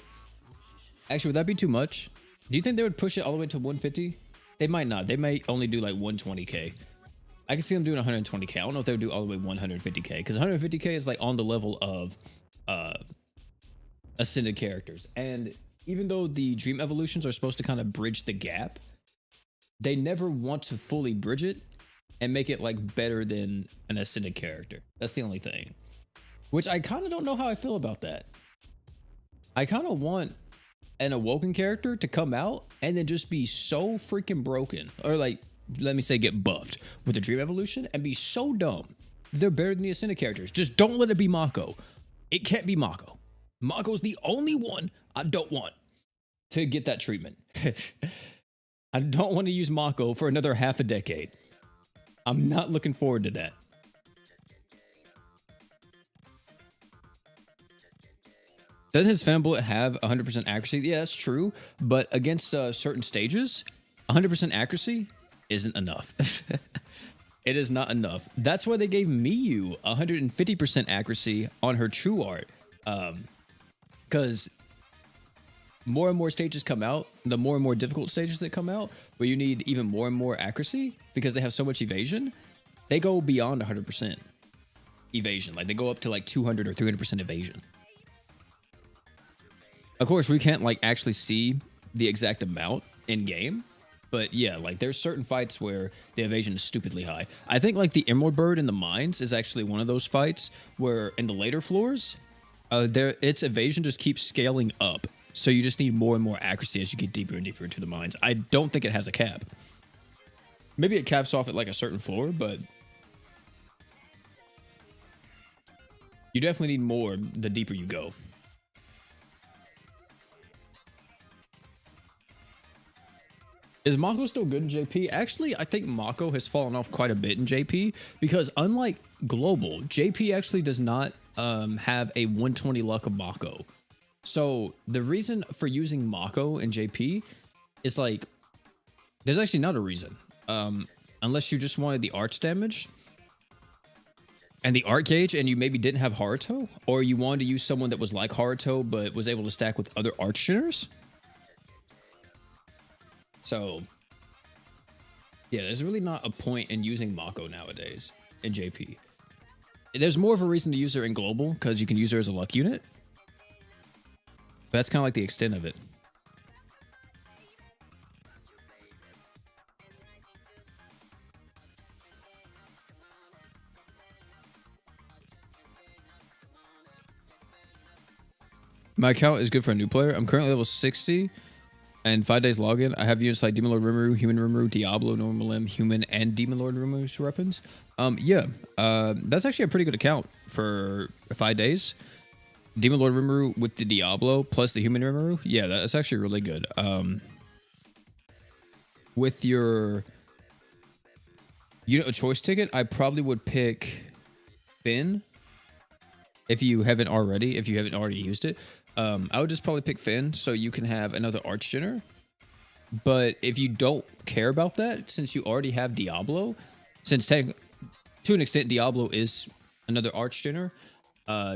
Actually, would that be too much? Do you think they would push it all the way to 150? They might not. They may only do like 120k. I can see them doing 120k. I don't know if they would do all the way 150k, because 150k is like on the level of Ascended characters. And even though the Dream Evolutions are supposed to kind of bridge the gap, they never want to fully bridge it and make it like better than an Ascended character. That's the only thing. Which I kind of don't know how I feel about that. I kind of want an Awoken character to come out and then just be so freaking broken, or like, let me say, get buffed with the Dream Evolution and be so dumb they're better than the Ascended characters. Just don't let it be Mako. It can't be Mako. Mako's the only one I don't want to get that treatment. I don't want to use Mako for another half a decade. I'm not looking forward to that. Doesn't his Phantom Bullet have 100% accuracy? Yeah, that's true. But against certain stages, 100% accuracy isn't enough. It is not enough. That's why they gave Miyu 150% accuracy on her True Art. Because more and more stages come out, the more and more difficult stages that come out, where you need even more and more accuracy because they have so much evasion, they go beyond 100% evasion. Like they go up to like 200 or 300% evasion. Of course, we can't like actually see the exact amount in game, but yeah, like there's certain fights where the evasion is stupidly high. I think like the Emerald Bird in the mines is actually one of those fights where in the later floors, its evasion just keeps scaling up. So you just need more and more accuracy as you get deeper and deeper into the mines. I don't think it has a cap. Maybe it caps off at like a certain floor, but you definitely need more the deeper you go. Is Mako still good in JP? Actually, I think Mako has fallen off quite a bit in JP because unlike Global, JP actually does not have a 120 luck of Mako. So the reason for using Mako in JP is like, there's actually not a reason. Unless you just wanted the arch damage and the art gauge and you maybe didn't have Haruto, or you wanted to use someone that was like Haruto but was able to stack with other arch generators. So yeah, there's really not a point in using Mako nowadays in JP. There's more of a reason to use her in Global because you can use her as a luck unit. But that's kind of like the extent of it. My account is good for a new player. I'm currently level 60 and 5 days login. I have units like Demon Lord Rimuru, Human Rimuru, Diablo, Normal Limb, Human, and Demon Lord Rimuru's weapons. That's actually a pretty good account for 5 days. Demon Lord Rimuru with the Diablo plus the Human Rimuru. Yeah, that's actually really good. With your unit of choice ticket, I probably would pick Finn if you haven't already used it. I would just probably pick Finn so you can have another Archgener. But if you don't care about that, since you already have Diablo, since to an extent Diablo is another Archgener,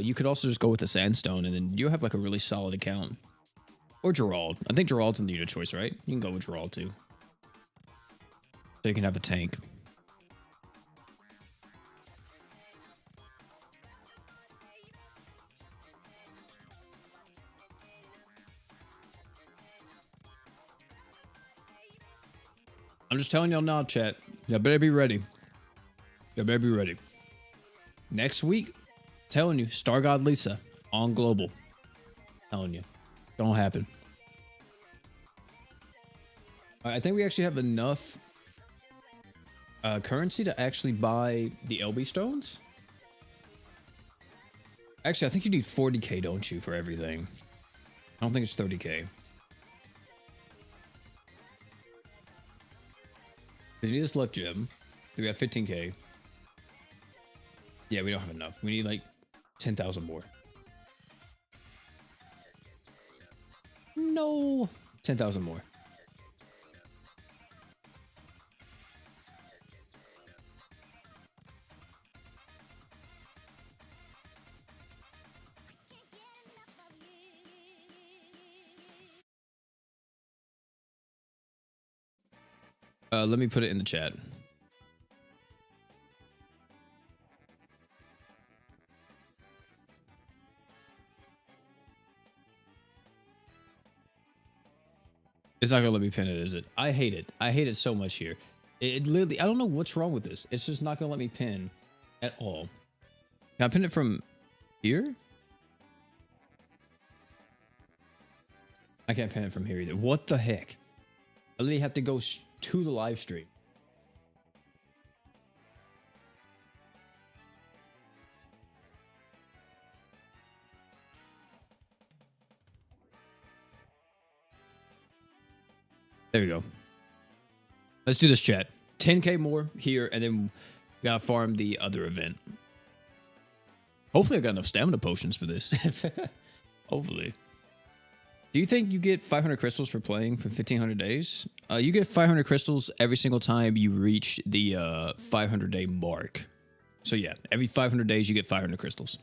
you could also just go with the Sandstone, and then you'll have like a really solid account. Or Gerald. I think Gerald's in the unit choice, right? You can go with Gerald too. So you can have a tank. I'm just telling y'all now, chat. Y'all better be ready. Y'all better be ready. Next week, telling you, Star God Lisa on Global. Telling you. Don't happen. All right, I think we actually have enough currency to actually buy the LB stones. Actually, I think you need 40k, don't you, for everything? I don't think it's 30k. You need this luck gem. We have 15k. Yeah, we don't have enough. We need like 10,000 more. No. 10,000 more. Let me put it in the chat. It's not gonna let me pin it, is it? I hate it. I hate it so much here. It literally, I don't know what's wrong with this. It's just not gonna let me pin at all. Can I pin it from here? I can't pin it from here either. What the heck? I literally have to go to the live stream. There we go. Let's do this, chat. 10k more here, and then we gotta farm the other event. Hopefully I got enough stamina potions for this. Hopefully. Do you think you get 500 crystals for playing for 1500 days? You get 500 crystals every single time you reach the 500 day mark. So yeah, every 500 days you get 500 crystals.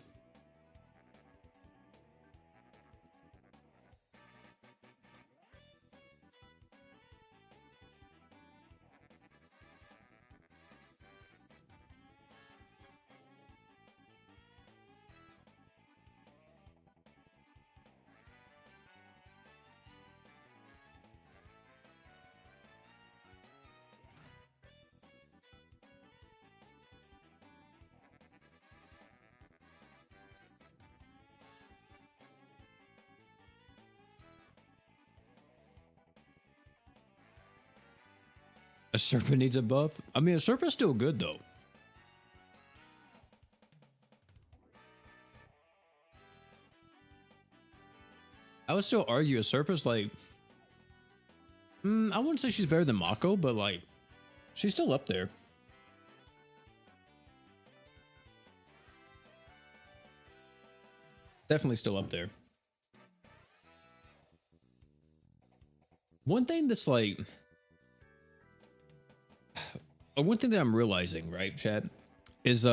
A serpent needs a buff. I mean, a serpent's still good though. I would still argue a serpent's like, I wouldn't say she's better than Mako, but like, she's still up there. Definitely still up there. One thing that's like, one thing that I'm realizing, right, chat, is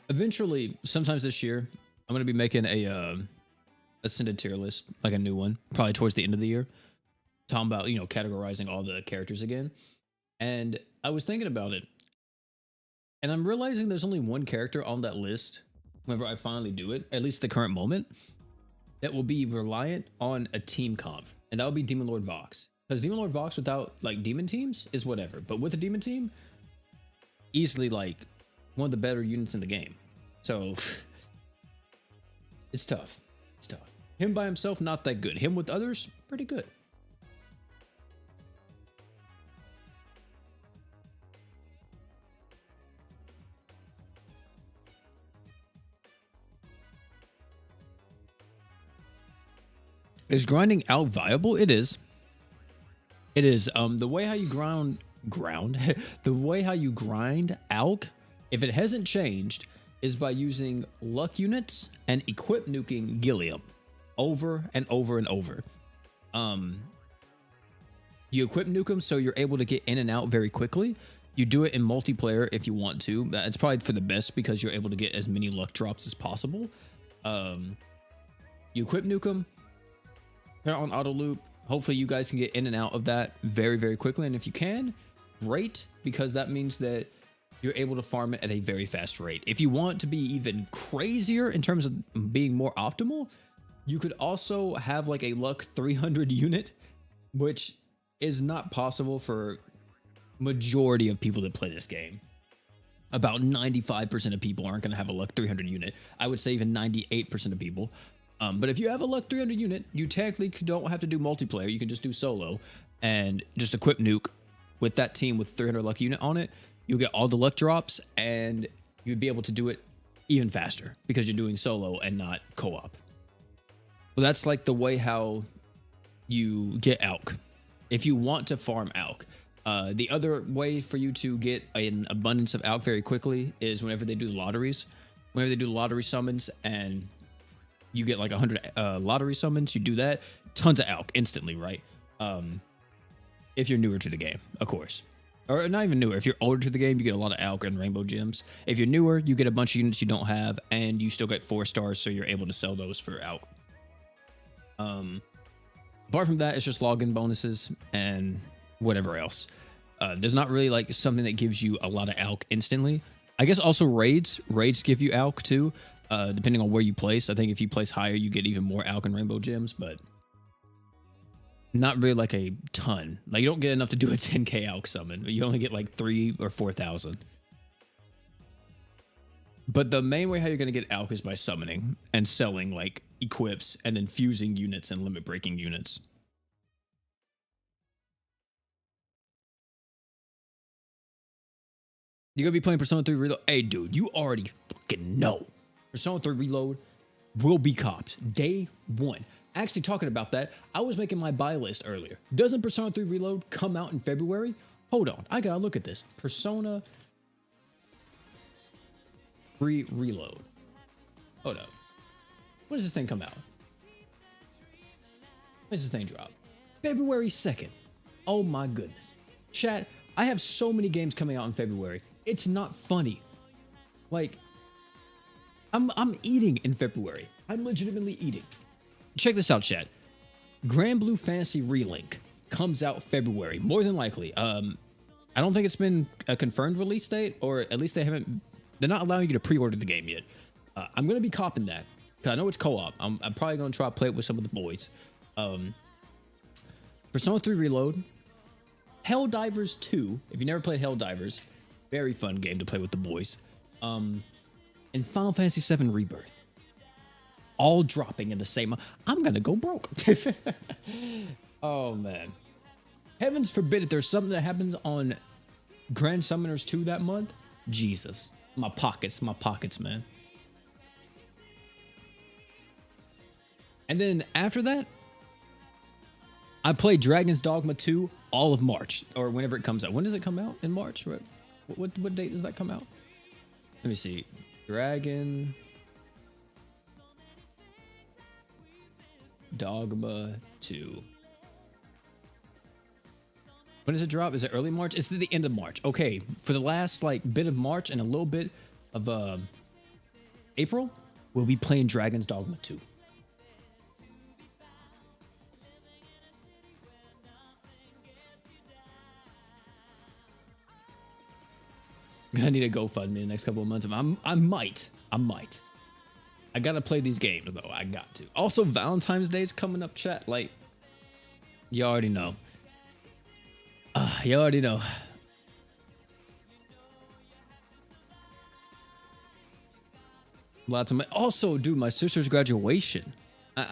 eventually, sometimes this year, I'm gonna be making a ascended tier list, like a new one, probably towards the end of the year, talking about, you know, categorizing all the characters again. And I was thinking about it, and I'm realizing there's only one character on that list whenever I finally do it, at least the current moment, that will be reliant on a team comp, and that will be Demon Lord Vox. Because Demon Lord Vox without like demon teams is whatever, but with a demon team, easily like one of the better units in the game. So it's tough. It's tough. Him by himself, not that good. Him with others, pretty good. Is grinding out viable? It is. It is. The way how you the way how you grind Alk, if it hasn't changed, is by using luck units and equip nuking Gilliam over and over and over. You equip nuke them so you're able to get in and out very quickly. You do it in multiplayer if you want to. It's probably for the best because you're able to get as many luck drops as possible. You equip nuke them, put it on auto loop. Hopefully you guys can get in and out of that very, very quickly. And if you can, great, because that means that you're able to farm it at a very fast rate. If you want to be even crazier in terms of being more optimal, you could also have like a luck 300 unit, which is not possible for majority of people that play this game. About 95% of people aren't going to have a luck 300 unit. I would say even 98% of people. But if you have a luck 300 unit, you technically don't have to do multiplayer. You can just do solo and just equip nuke with that team with 300 luck unit on it. You'll get all the luck drops and you'd be able to do it even faster because you're doing solo and not co-op. Well, that's like the way how you get Alk. If you want to farm Alk. The other way for you to get an abundance of Alk very quickly is whenever they do lotteries. Whenever they do lottery summons and you get like 100 lottery summons, you do that, tons of Alk instantly, right? If you're newer to the game, of course. Or not even newer. If you're older to the game, you get a lot of Alk and rainbow gems. If you're newer, you get a bunch of units you don't have, and you still get 4 stars, so you're able to sell those for Alk. Apart from that, it's just login bonuses and whatever else. There's not really like something that gives you a lot of Alk instantly. I guess also raids. Raids give you Alk too. Depending on where you place. I think if you place higher, you get even more Alk and rainbow gems, but not really like a ton. Like you don't get enough to do a 10k Alk summon. You only get like 3,000 or 4,000. But the main way how you're going to get Alk is by summoning and selling like equips and then fusing units and limit breaking units. You're going to be playing Persona 3 Reload? Hey, dude, you already fucking know. Persona 3 Reload will be copped day 1. Actually, talking about that, I was making my buy list earlier. Doesn't Persona 3 Reload come out in February? Hold on, I gotta look at this. Persona 3 Reload. Hold up. When does this thing come out? When does this thing drop? February 2nd. Oh my goodness. Chat, I have so many games coming out in February. It's not funny. Like, I'm eating in February. I'm legitimately eating. Check this out, chat. Grand Blue Fantasy Relink comes out February, more than likely. I don't think it's been a confirmed release date, or at least they're not allowing you to pre-order the game yet. I'm gonna be copping that because I know it's co-op. I'm probably gonna try to play it with some of the boys. Persona 3 Reload, Helldivers 2. If you never played Helldivers, very fun game to play with the boys. And Final Fantasy VII Rebirth. All dropping in the same... I'm gonna go broke. Oh, man. Heavens forbid if there's something that happens on Grand Summoners 2 that month. Jesus. My pockets, man. And then after that, I played Dragon's Dogma 2 all of March, or whenever it comes out. When does it come out? In March? What date does that come out? Let me see. Dragon Dogma 2. When does it drop? Is it early March? It's at the end of March. Okay, for the last like bit of March and a little bit of April, we'll be playing Dragon's Dogma 2. I need a GoFundMe in the next couple of months. I might. I gotta play these games though. I got to. Also, Valentine's Day is coming up, chat. Like, you already know. You already know. Lots of my. Also, dude, my sister's graduation.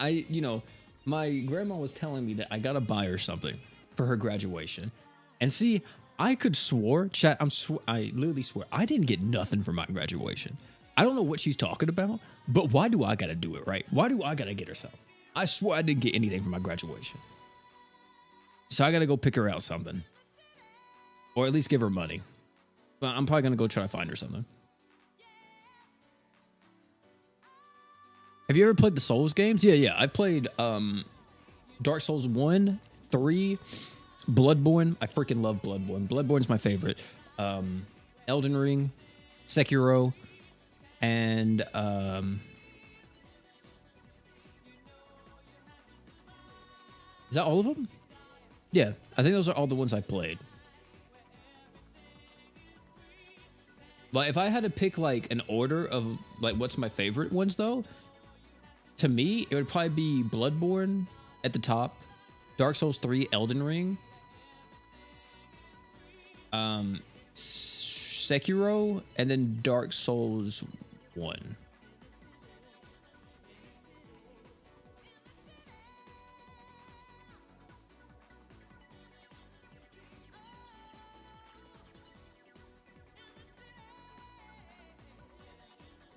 You know, my grandma was telling me that I gotta buy her something for her graduation, and see. I could swore, chat, I literally swear, I didn't get nothing for my graduation. I don't know what she's talking about, but why do I gotta do it, right? Why do I gotta get her something? I swear I didn't get anything for my graduation. So I gotta go pick her out something. Or at least give her money. Well, I'm probably gonna go try to find her something. Have you ever played the Souls games? Yeah. I've played Dark Souls 1, 3, Bloodborne. I freaking love Bloodborne. Bloodborne's my favorite. Elden Ring, Sekiro, and is that all of them? Yeah, I think those are all the ones I played. Like, if I had to pick like an order of like what's my favorite ones though, to me it would probably be Bloodborne at the top, Dark Souls 3, Elden Ring, Sekiro, and then Dark Souls 1.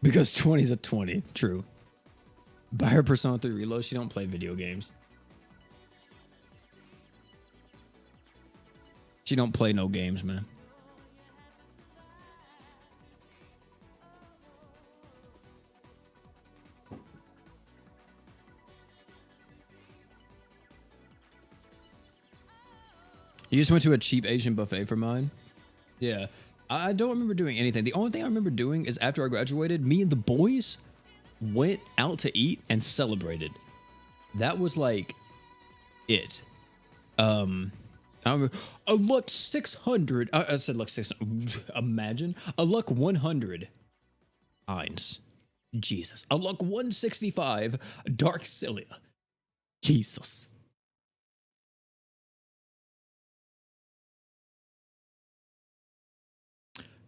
Because 20 is a 20. True. Buy her Persona 3 Reload. She don't play video games. She don't play no games, man. You just went to a cheap Asian buffet for mine? Yeah. I don't remember doing anything. The only thing I remember doing is after I graduated, me and the boys went out to eat and celebrated. That was like it. I remember a luck 600. I said luck 600. Imagine a luck 100. Eins. Jesus. A luck 165. Dark Cilia. Jesus.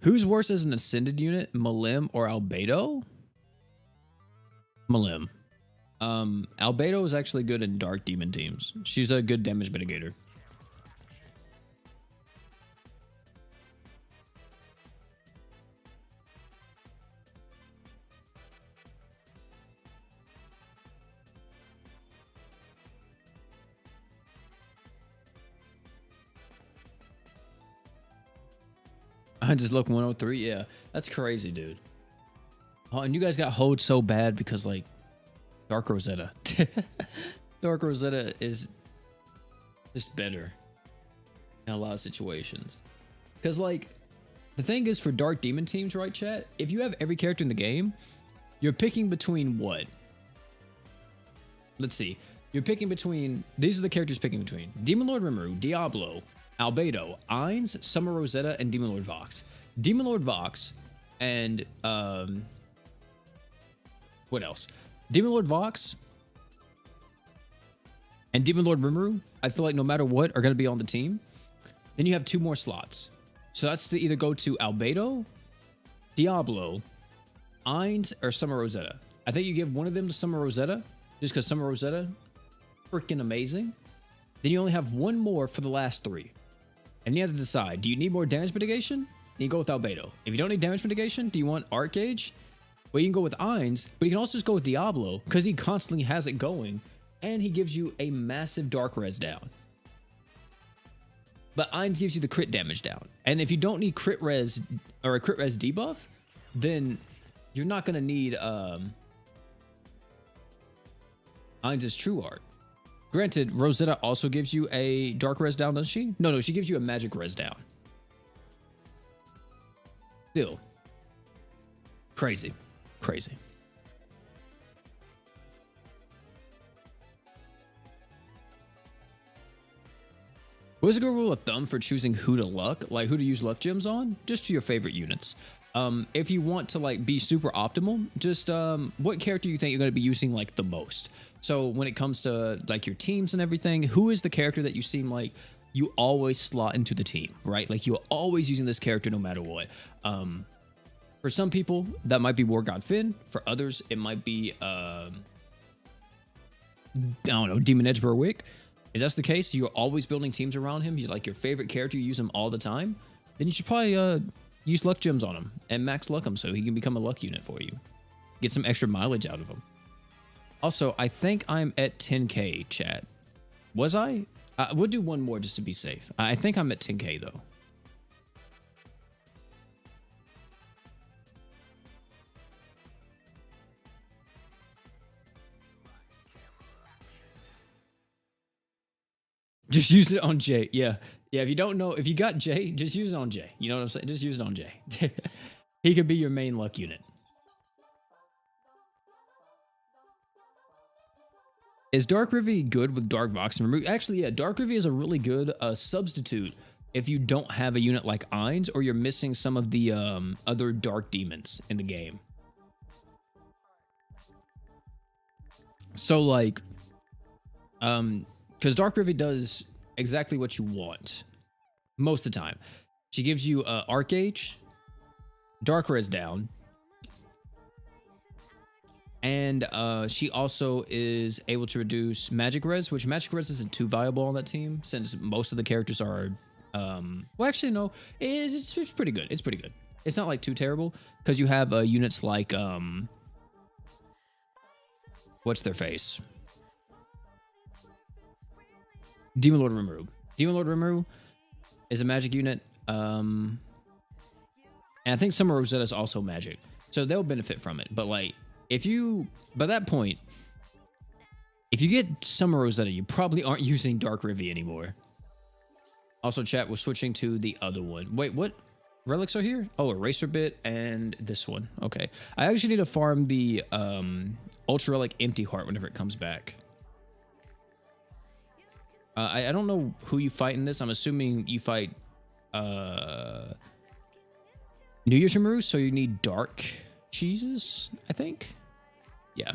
Who's worse as an ascended unit, Malim or Albedo? Malim. Albedo is actually good in Dark Demon teams. She's a good damage mitigator. I just look 103. Yeah, that's crazy, dude. Oh, and you guys got hoed so bad because like Dark Rosetta. Dark Rosetta is just better in a lot of situations. Because like the thing is for Dark Demon teams, right, chat? If you have every character in the game, you're picking between what? Let's see. You're picking between, these are the characters picking between Demon Lord Rimuru, Diablo, Albedo, Ainz, Summer Rosetta, and Demon Lord Vox. Demon Lord Vox and what else? Demon Lord Vox and Demon Lord Rimuru, I feel like no matter what, are going to be on the team. Then you have 2 more slots. So that's to either go to Albedo, Diablo, Ainz, or Summer Rosetta. I think you give one of them to Summer Rosetta, just because Summer Rosetta, freaking amazing. Then you only have one more for the last 3. And you have to decide, do you need more damage mitigation? Then you go with Albedo. If you don't need damage mitigation, do you want Arc Gauge? Well, you can go with Ainz, but you can also just go with Diablo because he constantly has it going and he gives you a massive dark res down. But Ainz gives you the crit damage down. And if you don't need crit res or a crit res debuff, then you're not going to need Ainz's True Art. Granted, Rosetta also gives you a dark res down, doesn't she? No, she gives you a magic res down. Still. Crazy. What's a good rule of thumb for choosing who to luck? Like who to use luck gems on? Just to your favorite units. If you want to like be super optimal, just what character you think you're going to be using like the most. So when it comes to like your teams and everything, who is the character that you seem like you always slot into the team, right? Like you're always using this character no matter what. For some people, that might be War God Finn. For others, it might be, I don't know, Demon Edge Berwick. If that's the case, you're always building teams around him. He's like your favorite character. You use him all the time. Then you should probably use luck gems on him and max luck him so he can become a luck unit for you. Get some extra mileage out of him. Also, I think I'm at 10K, chat. Was I? We'll do one more just to be safe. I think I'm at 10K, though. Just use it on Jay. Yeah. If you don't know, if you got Jay, just use it on Jay. You know what I'm saying? Just use it on Jay. He could be your main luck unit. Is Dark Rivy good with Dark Vox and Remove? Actually, yeah, Dark Rivy is a really good substitute if you don't have a unit like Ainz or you're missing some of the other Dark Demons in the game. So, like, because Dark Rivy does exactly what you want most of the time. She gives you Arc Gauge, Dark Res down, and she also is able to reduce Magic Res, which Magic Res isn't too viable on that team since most of the characters are, well, actually, no, it's pretty good. It's pretty good. It's not like too terrible because you have units like, what's their face? Demon Lord Rimuru. Demon Lord Rimuru is a magic unit. And I think some of Rosetta is also magic. So they'll benefit from it. But like, if you, by that point, if you get Summer Rosetta, you probably aren't using Dark Rivy anymore. Also, chat, we're switching to the other one. Wait, what? Relics are here? Oh, Eraser Bit and this one. Okay. I actually need to farm the Ultra Relic Empty Heart whenever it comes back. I don't know who you fight in this. I'm assuming you fight New Year's Rimuru, so you need Dark Cheeses, I think. Yeah.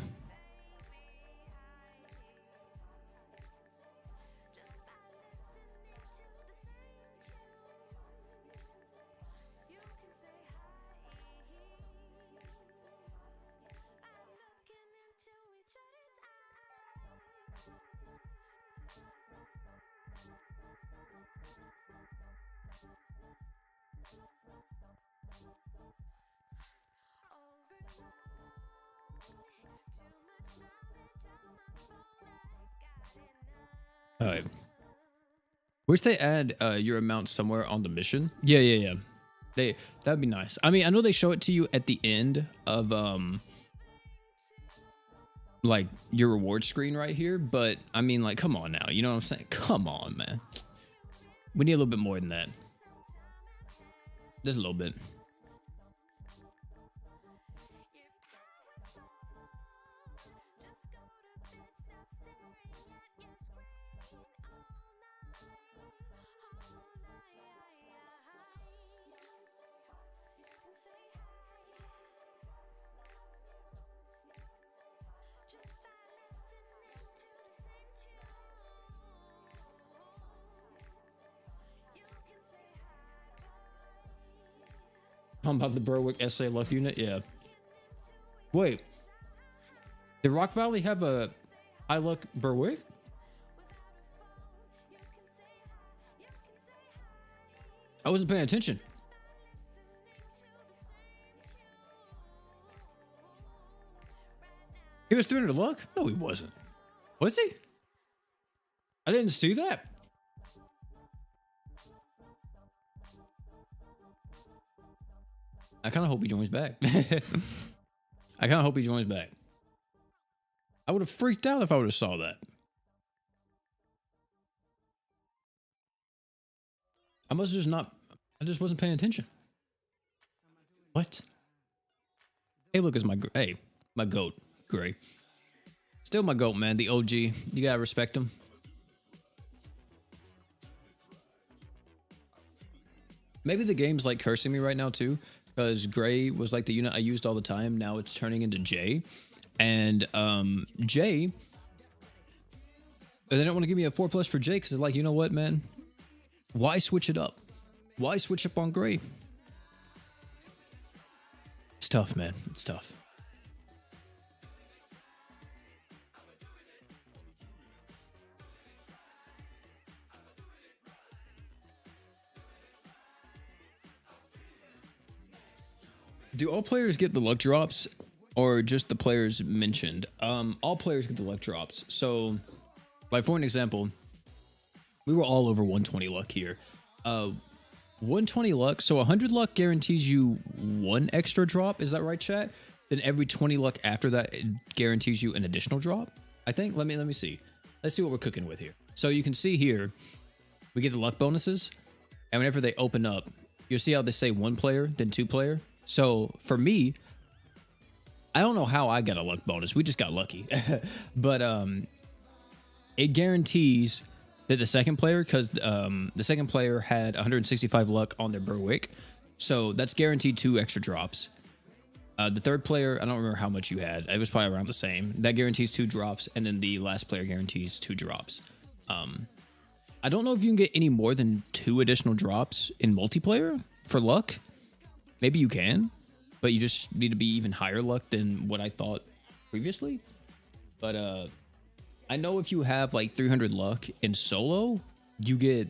All right. Wish they add your amount somewhere on the mission. Yeah. That'd be nice. I mean, I know they show it to you at the end of like your reward screen right here, but I mean, like, come on now. You know what I'm saying? Come on, man. We need a little bit more than that. Just a little bit. I'm about the Berwick SA luck unit. Yeah. Wait. Did Rock Valley have a high luck Berwick? I wasn't paying attention. He was 300 luck? No, he wasn't. Was he? I didn't see that. I kind of hope he joins back. I kind of hope he joins back. I would have freaked out if I would have saw that. I must just not... I just wasn't paying attention. What? Hey, look, it's my... Hey, my goat. Gray. Still my goat, man. The OG. You gotta respect him. Maybe the game's like cursing me right now too, because Gray was like the unit I used all the time. Now it's turning into J, and J. They don't want to give me a 4+ for J because they're like, you know what, man? Why switch it up? Why switch up on Gray? It's tough, man. It's tough. Do all players get the luck drops or just the players mentioned? All players get the luck drops. So, like for an example, we were all over 120 luck here. 120 luck, so 100 luck guarantees you one extra drop. Is that right, chat? Then every 20 luck after that it guarantees you an additional drop. I think. Let me see. Let's see what we're cooking with here. So you can see here, we get the luck bonuses, and whenever they open up, you'll see how they say 1 player, then 2 player. So for me, I don't know how I got a luck bonus. We just got lucky. But it guarantees that the second player, because the second player had 165 luck on their Berwick. So that's guaranteed 2 extra drops. The third player, I don't remember how much you had. It was probably around the same. That guarantees 2 drops. And then the last player guarantees 2 drops. I don't know if you can get any more than 2 additional drops in multiplayer for luck. Maybe you can, but you just need to be even higher luck than what I thought previously. But I know if you have like 300 luck in solo, you get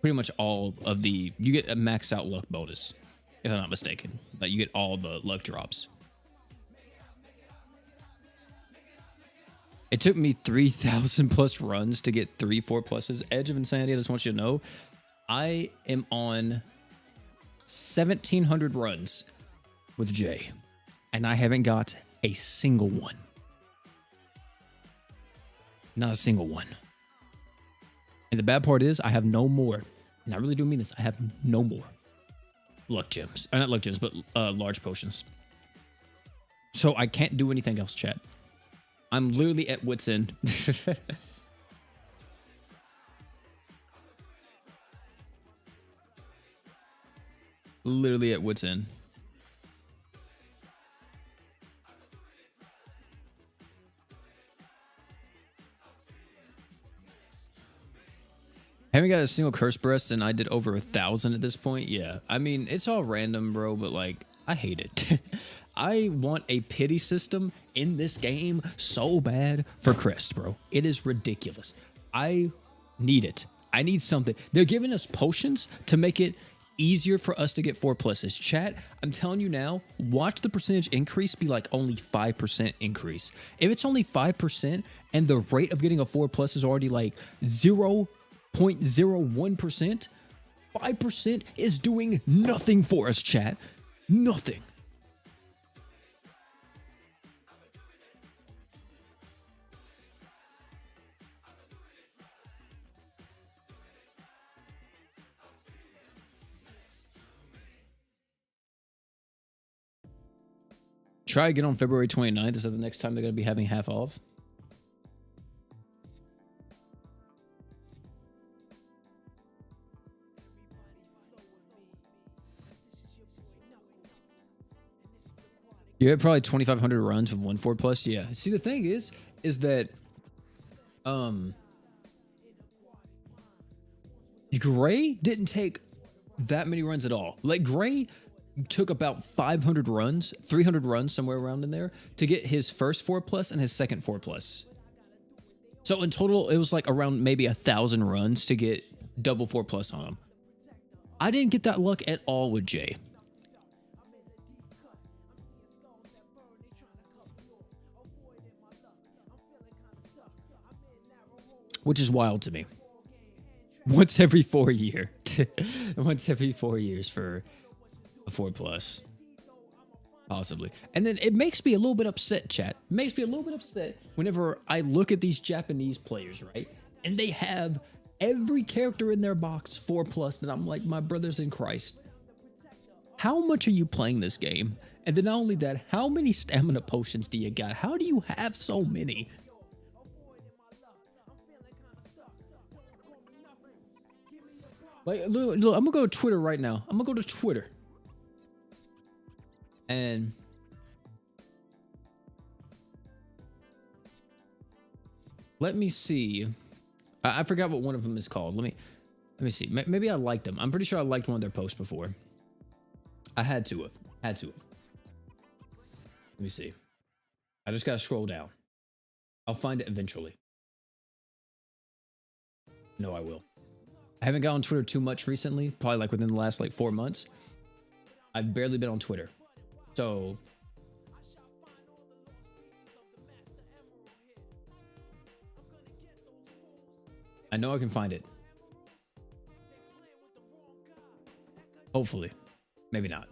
pretty much all of the... You get a max out luck bonus, if I'm not mistaken. But you get all the luck drops. It took me 3,000 plus runs to get 3 4+. Edge of Insanity, I just want you to know, I am on 1,700 runs with Jay, and I haven't got a single one. Not a single one. And the bad part is I have no more, and I really do mean this, I have no more luck gems. Not luck gems, but large potions. So I can't do anything else, chat. I'm literally at wit's end. Literally at wit's end. Haven't got a single curse breast, and I did over 1,000 at this point. Yeah, I mean, it's all random, bro, but like, I hate it. I want a pity system in this game so bad for Crest, bro. It is ridiculous. I need it. I need something. They're giving us potions to make it easier for us to get 4+. Chat, I'm telling you now, watch the percentage increase be like only 5% increase. If it's only 5% and the rate of getting a 4+ is already like 0.01%, 5% is doing nothing for us, chat. Nothing. Try again on February 29th. Is that the next time they're going to be having half off? You had probably 2,500 runs with 1 4+. Yeah. See, the thing is that Gray didn't take that many runs at all. Like, Gray took about 500 runs, 300 runs, somewhere around in there, to get his first 4+ and his second 4+. So in total, it was like around maybe 1,000 runs to get double 4+ on him. I didn't get that luck at all with Jay. Which is wild to me. Once every 4 years. Once every 4 years for a 4+. Possibly. And then it makes me a little bit upset, chat. It makes me a little bit upset whenever I look at these Japanese players, right? And they have every character in their box 4+, and I'm like, my brothers in Christ. How much are you playing this game? And then not only that, how many stamina potions do you got? How do you have so many? Like, look, I'm gonna go to Twitter right now. I'm gonna go to Twitter. And let me see. I forgot what one of them is called. Let me see. Maybe I liked them. I'm pretty sure I liked one of their posts before. I had to have. Let me see. I just gotta scroll down. I'll find it eventually. No, I will. I haven't got on Twitter too much recently. Probably like within the last like 4 months. I've barely been on Twitter. So I know I can find it. Hopefully. Maybe not.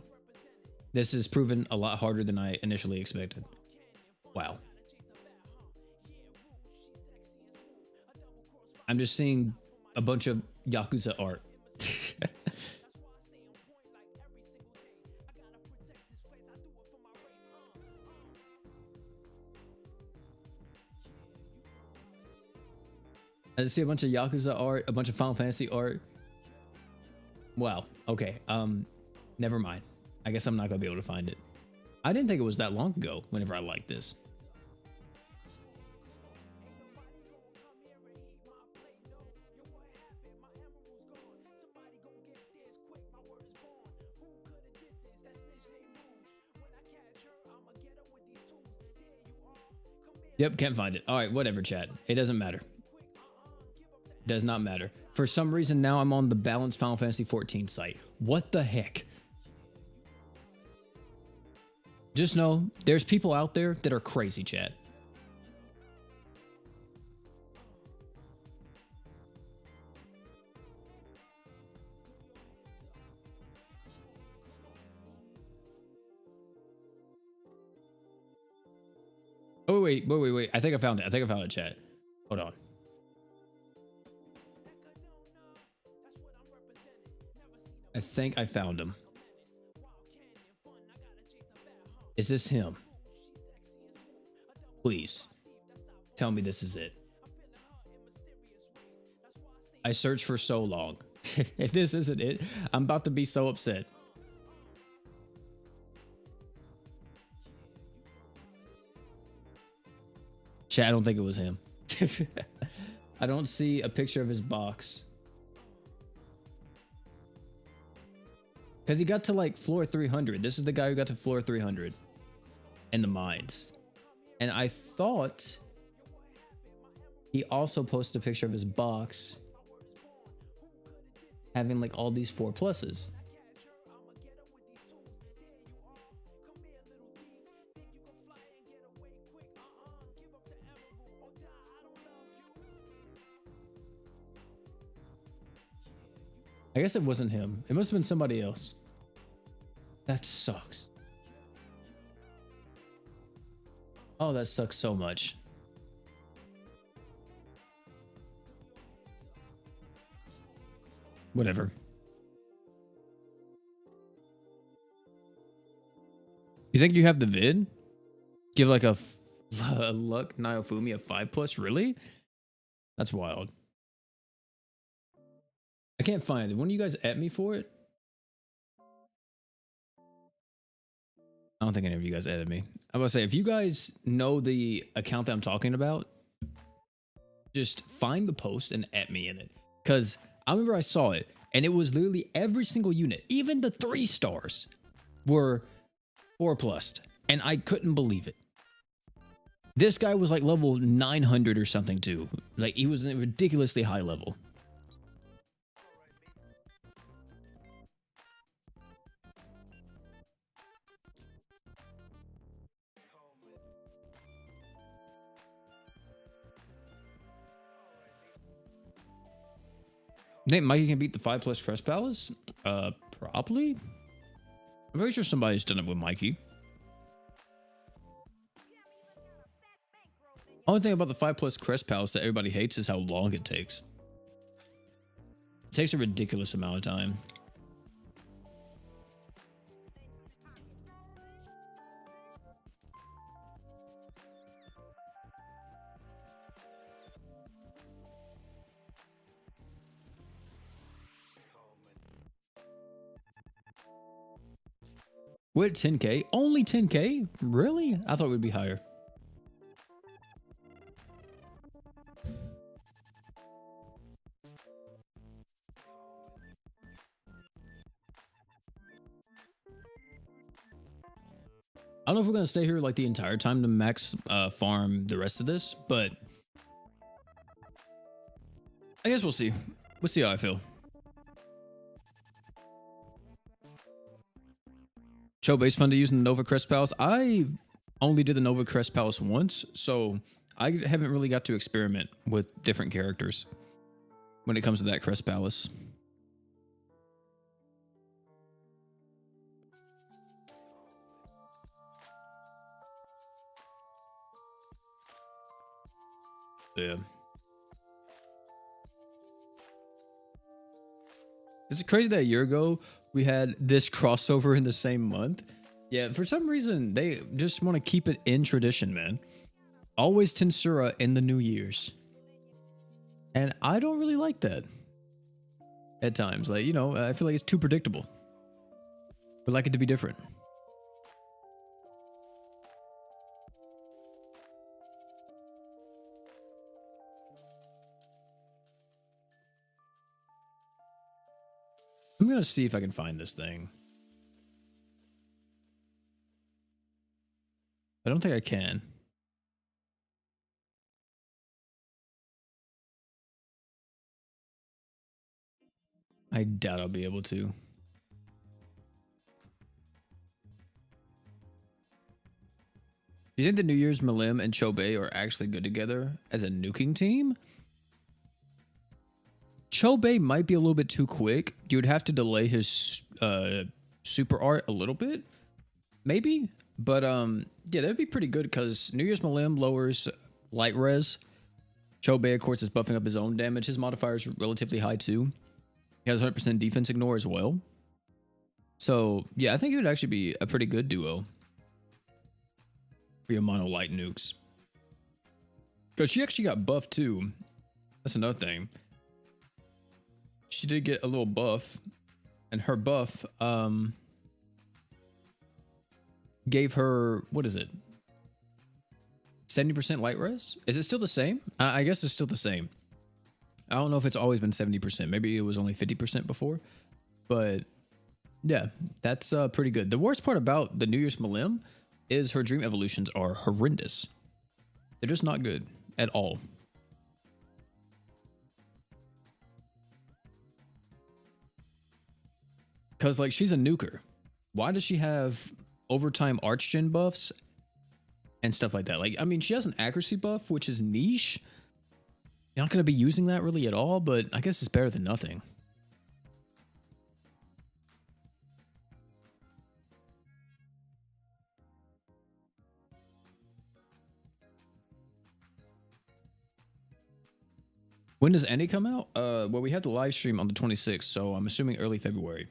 This has proven a lot harder than I initially expected. Wow. I'm just seeing a bunch of Yakuza art. I just see a bunch of Yakuza art, a bunch of Final Fantasy art. Wow. Okay. Never mind. I guess I'm not gonna be able to find it. I didn't think it was that long ago whenever I liked this. Yep, can't find it. All right, whatever, chat. It doesn't matter. Does not matter. For some reason, now I'm on the balanced Final Fantasy 14 site. What the heck? Just know, there's people out there that are crazy, chat. Oh, wait. I think I found it, chat. Hold on. I think I found him. Is this him? Please. Tell me this is it. I searched for so long. If this isn't it, I'm about to be so upset. Chat, I don't think it was him. I don't see a picture of his box. Because he got to like floor 300. This is the guy who got to floor 300 in the mines. And I thought he also posted a picture of his box having like all these 4+. I guess it wasn't him. It must have been somebody else. That sucks. Oh, that sucks so much. Whatever. You think you have the vid? Give like a luck Naofumi a 5+? Really? That's wild. I can't find it. One of you guys at me for it? I don't think any of you guys added me. I was about to say, if you guys know the account that I'm talking about, just find the post and at me in it. Because I remember I saw it, and it was literally every single unit, even the 3 stars, were 4+. And I couldn't believe it. This guy was like level 900 or something too. Like, he was a ridiculously high level. Think Mikey can beat the 5+ Crest Palace? Probably. I'm pretty sure somebody's done it with Mikey. Only thing about the 5+ Crest Palace that everybody hates is how long it takes. It takes a ridiculous amount of time. We're at 10K? Only 10K? Really? I thought we'd be higher. I don't know if we're going to stay here like the entire time to max farm the rest of this, but I guess we'll see. We'll see how I feel. Chobei's fun to use in the Nova Crest Palace. I only did the Nova Crest Palace once, so I haven't really got to experiment with different characters when it comes to that Crest Palace. Yeah. It's crazy that a year ago we had this crossover in the same month. Yeah, for some reason they just want to keep it in tradition, man. Always Tensura in the New Year's. And I don't really like that. At times, like, you know, I feel like it's too predictable. Would like it to be different. I'm gonna see if I can find this thing. I don't think I can. I doubt I'll be able to. Do you think the New Year's Malim and Chobei are actually good together as a nuking team? Chobei might be a little bit too quick. You would have to delay his super art a little bit, maybe. But yeah, that'd be pretty good because New Year's Malim lowers light res. Chobei, of course, is buffing up his own damage. His modifier is relatively high too. He has 100% defense ignore as well. So yeah, I think it would actually be a pretty good duo for your mono light nukes. Because she actually got buffed too. That's another thing. She did get a little buff, and her buff gave her, what is it? 70% light res? Is it still the same? I guess it's still the same. I don't know if it's always been 70%. Maybe it was only 50% before. But yeah, that's pretty good. The worst part about the New Year's Malim is her dream evolutions are horrendous. They're just not good at all. Because, like, she's a nuker. Why does she have overtime archgen buffs and stuff like that? Like, I mean, she has an accuracy buff, which is niche. You're not going to be using that really at all, but I guess it's better than nothing. When does Andy come out? Well, we had the live stream on the 26th, so I'm assuming early February.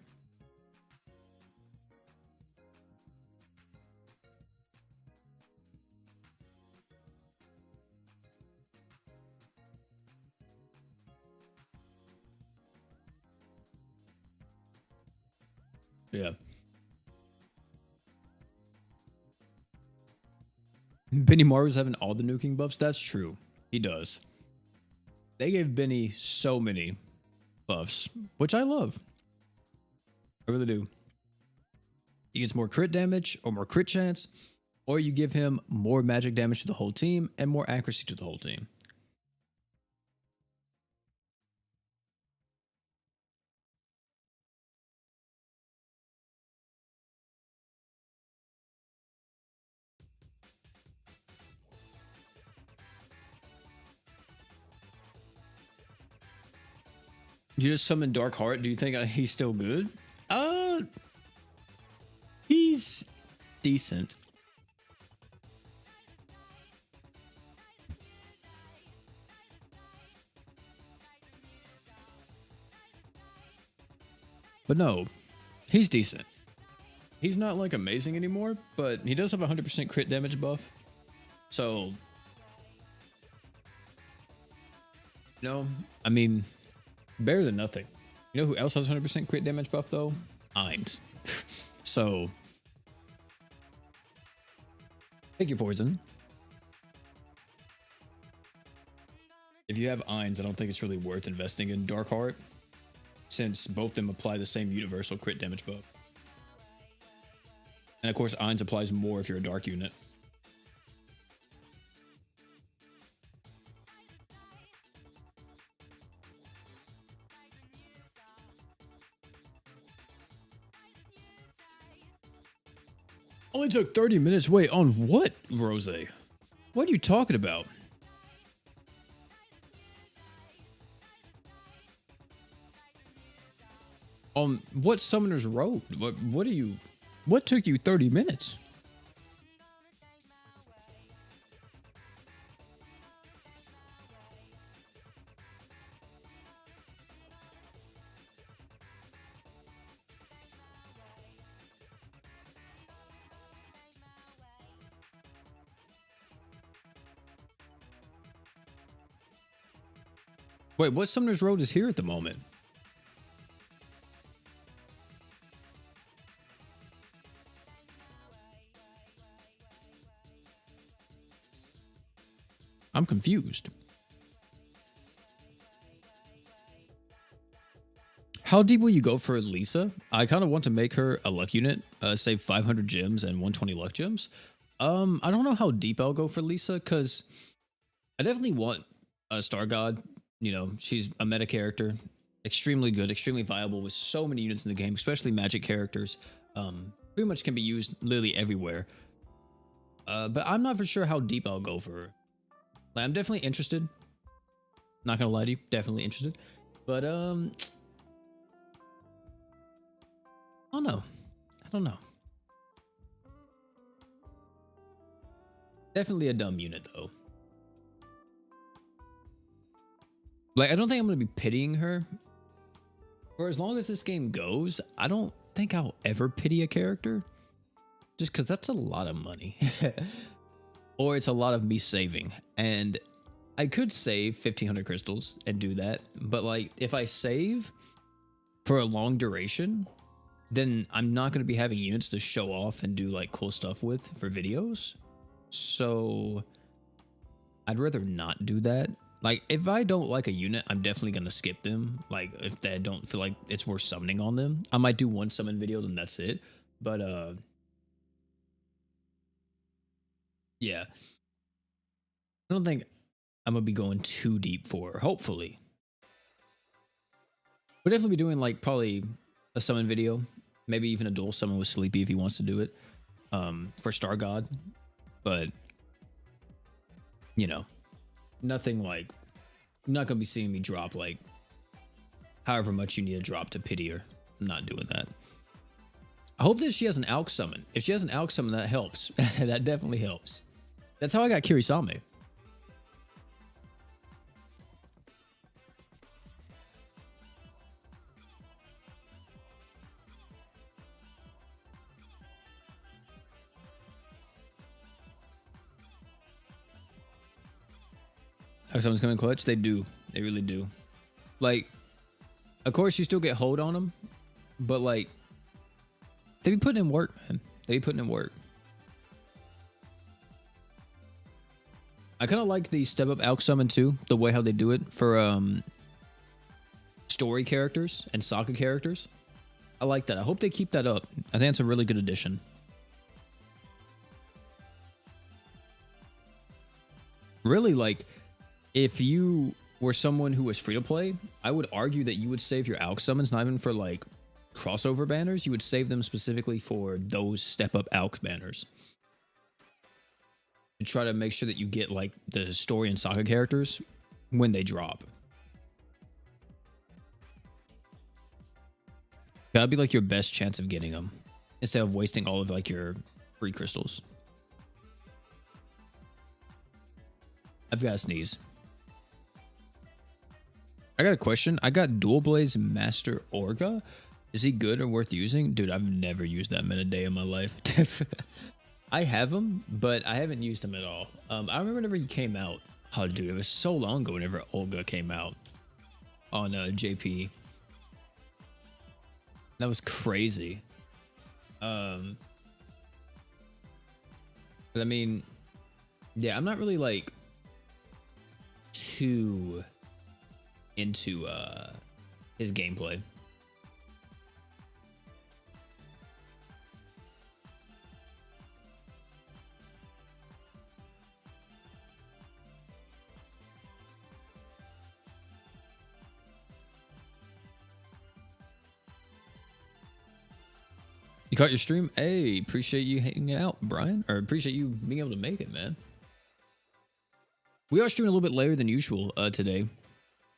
Yeah. Benny Maru's having all the nuking buffs. That's true. He does. They gave Benny so many buffs, which I love. I really do. He gets more crit damage or more crit chance, or you give him more magic damage to the whole team and more accuracy to the whole team. You just summon Dark Heart. Do you think he's still good? He's decent. But no, he's decent. He's not like amazing anymore, but he does have a 100% crit damage buff. So, you know, I mean, better than nothing. You know who else has 100% crit damage buff though? Ainz. So, take your poison. If you have Ainz, I don't think it's really worth investing in Dark Heart, since both of them apply the same universal crit damage buff. And of course, Ainz applies more if you're a dark unit. Only took 30 minutes. Wait, on what, Rose? What are you talking about? On what Summoner's Road? What took you 30 minutes? Wait, what Summoner's Road is here at the moment? I'm confused. How deep will you go for Lisa? I kind of want to make her a luck unit, save 500 gems and 120 luck gems. I don't know how deep I'll go for Lisa, because I definitely want a Star God. You know, she's a meta character, extremely good, extremely viable with so many units in the game, especially magic characters. Pretty much can be used literally everywhere. But I'm not for sure how deep I'll go for her. Like, I'm definitely interested. Not gonna lie to you, definitely interested. But I don't know. I don't know. Definitely a dumb unit though. Like, I don't think I'm gonna be pitying her. For as long as this game goes, I don't think I'll ever pity a character. Just because that's a lot of money. Or it's a lot of me saving. And I could save 1,500 crystals and do that. But like, if I save for a long duration, then I'm not going to be having units to show off and do like cool stuff with for videos. So I'd rather not do that. Like, if I don't like a unit, I'm definitely going to skip them. Like, if I don't feel like it's worth summoning on them, I might do one summon video, then that's it. But yeah, I don't think I'm gonna be going too deep for her, hopefully. We'll definitely be doing like probably a summon video, maybe even a dual summon with Sleepy if he wants to do it, for Star God. But you know, nothing like, you're not gonna be seeing me drop like however much you need to drop to pity her. I'm not doing that. I hope that she has an Alk summon. If she has an Alk summon, that helps. That definitely helps. That's how I got Kirisame. Alk summons come in clutch? They do. They really do. Like, of course you still get hold on them, but like, they be putting in work, man. They be putting in work. I kind of like the step up Alk summon too, the way how they do it for story characters and saga characters. I like that. I hope they keep that up. I think it's a really good addition. Really, like, if you were someone who was free to play, I would argue that you would save your Alk summons not even for like crossover banners. You would save them specifically for those step up Alk banners. And try to make sure that you get like the story and saga characters when they drop. That'd be like your best chance of getting them instead of wasting all of like your free crystals. I've got to sneeze. I got a question. I got Dual Blaze Master Orga. Is he good or worth using? Dude, I've never used that in a day in my life. I have him, but I haven't used him at all. I remember whenever he came out. Oh, dude, it was so long ago whenever Olga came out on JP. That was crazy. But I mean, yeah, I'm not really like too into his gameplay. You caught your stream? Hey, appreciate you hanging out, Brian. Or appreciate you being able to make it, man. We are streaming a little bit later than usual today.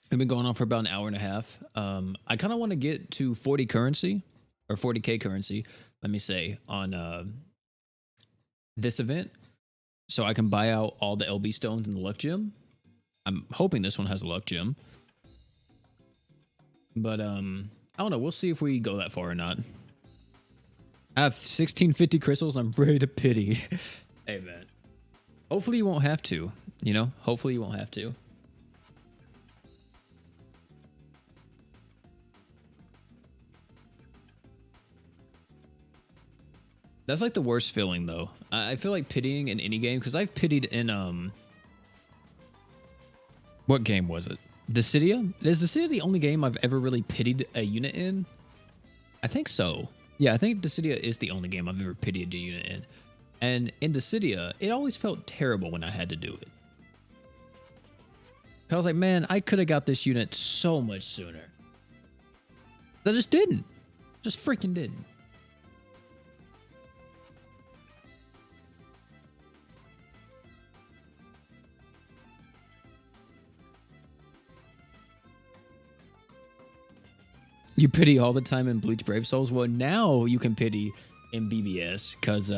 We've been going on for about an hour and a half. I kind of want to get to 40 currency, or 40k currency, let me say, on this event. So I can buy out all the LB stones in the luck gem. I'm hoping this one has a luck gem. But I don't know. We'll see if we go that far or not. I have 1650 crystals. I'm ready to pity. Hey, man. Hopefully you won't have to. You know? Hopefully you won't have to. That's like the worst feeling, though. I feel like pitying in any game, because I've pitied in, what game was it? Dissidia? Is Dissidia the only game I've ever really pitied a unit in? I think so. Yeah, I think Dissidia is the only game I've ever pitied a unit in. And in Dissidia, it always felt terrible when I had to do it. I was like, man, I could have got this unit so much sooner. I just didn't. Just freaking didn't. You pity all the time in Bleach Brave Souls? Well, now you can pity in BBS because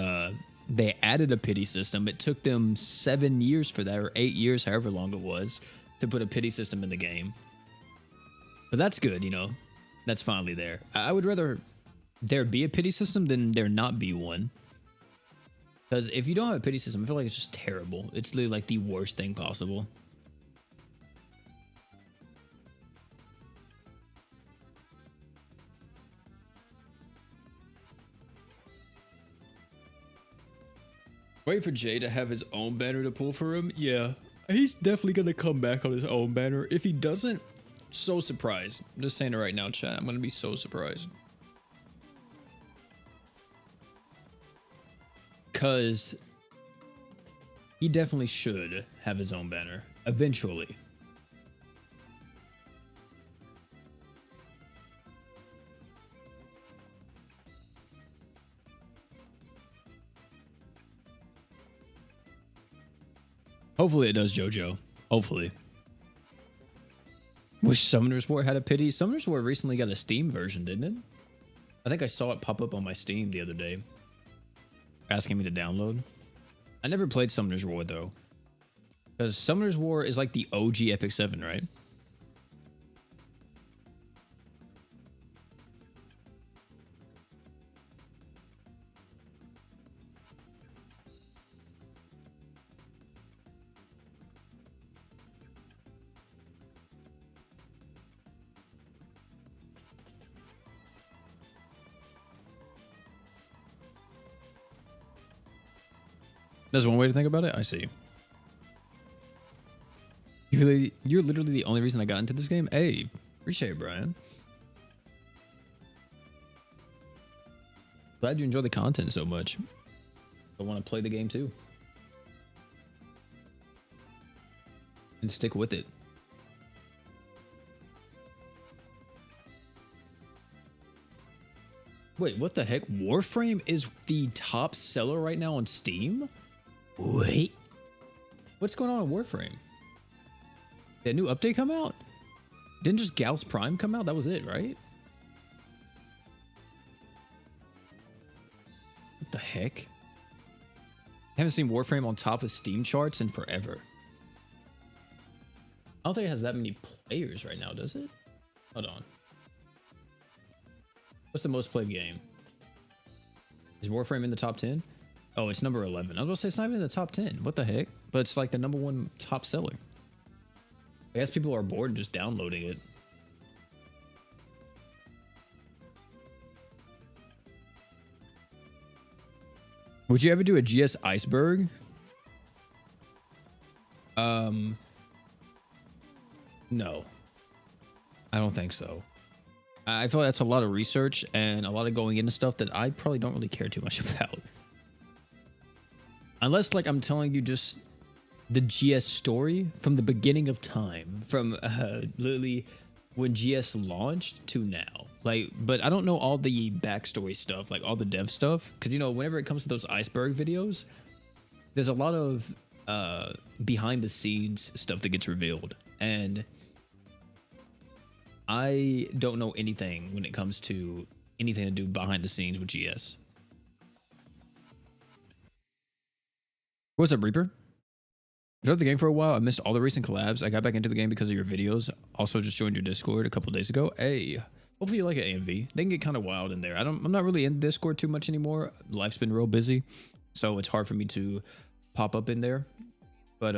they added a pity system. It took them 7 years for that, or 8 years, however long it was, to put a pity system in the game. But that's good, you know. That's finally there. I would rather there be a pity system than there not be one. Because if you don't have a pity system, I feel like it's just terrible. It's literally like the worst thing possible. Wait for Jay to have his own banner to pull for him? Yeah, he's definitely going to come back on his own banner. If he doesn't, so surprised. I'm just saying it right now, chat. I'm going to be so surprised. Because he definitely should have his own banner. Eventually. Hopefully it does, JoJo. Hopefully. Wish Summoner's War had a pity. Summoner's War recently got a Steam version, didn't it? I think I saw it pop up on my Steam the other day. Asking me to download. I never played Summoner's War, though. Because Summoner's War is like the OG Epic 7, right? That's one way to think about it. I see. You're literally the only reason I got into this game. Hey, appreciate it, Brian. Glad you enjoy the content so much. I want to play the game too. And stick with it. Wait, what the heck? Warframe is the top seller right now on Steam? Wait. What's going on with Warframe? Did a new update come out? Didn't just Gauss Prime come out? That was it, right? the heck? I haven't seen Warframe on top of Steam charts in forever. I don't think it has that many players right now, does it? Hold on. What's the most played game? Is Warframe in the top 10? Oh, it's number 11. I was going to say it's not even in the top 10. What the heck? But it's like the number 1 top seller. I guess people are bored just downloading it. Would you ever do a GS iceberg? No. I don't think so. I feel like that's a lot of research and a lot of going into stuff that I probably don't really care too much about. Unless, like, I'm telling you just the GS story from the beginning of time, from literally when GS launched to now. Like, but I don't know all the backstory stuff, like all the dev stuff, because, you know, whenever it comes to those iceberg videos, there's a lot of behind the scenes stuff that gets revealed, and I don't know anything when it comes to anything to do behind the scenes with GS. What's up, Reaper? I dropped the game for a while. I missed all the recent collabs. I got back into the game because of your videos. Also just joined your Discord a couple days ago. Hey, hopefully you like it, AMV. They can get kind of wild in there. I'm not really in Discord too much anymore. Life's been real busy, so it's hard for me to pop up in there. But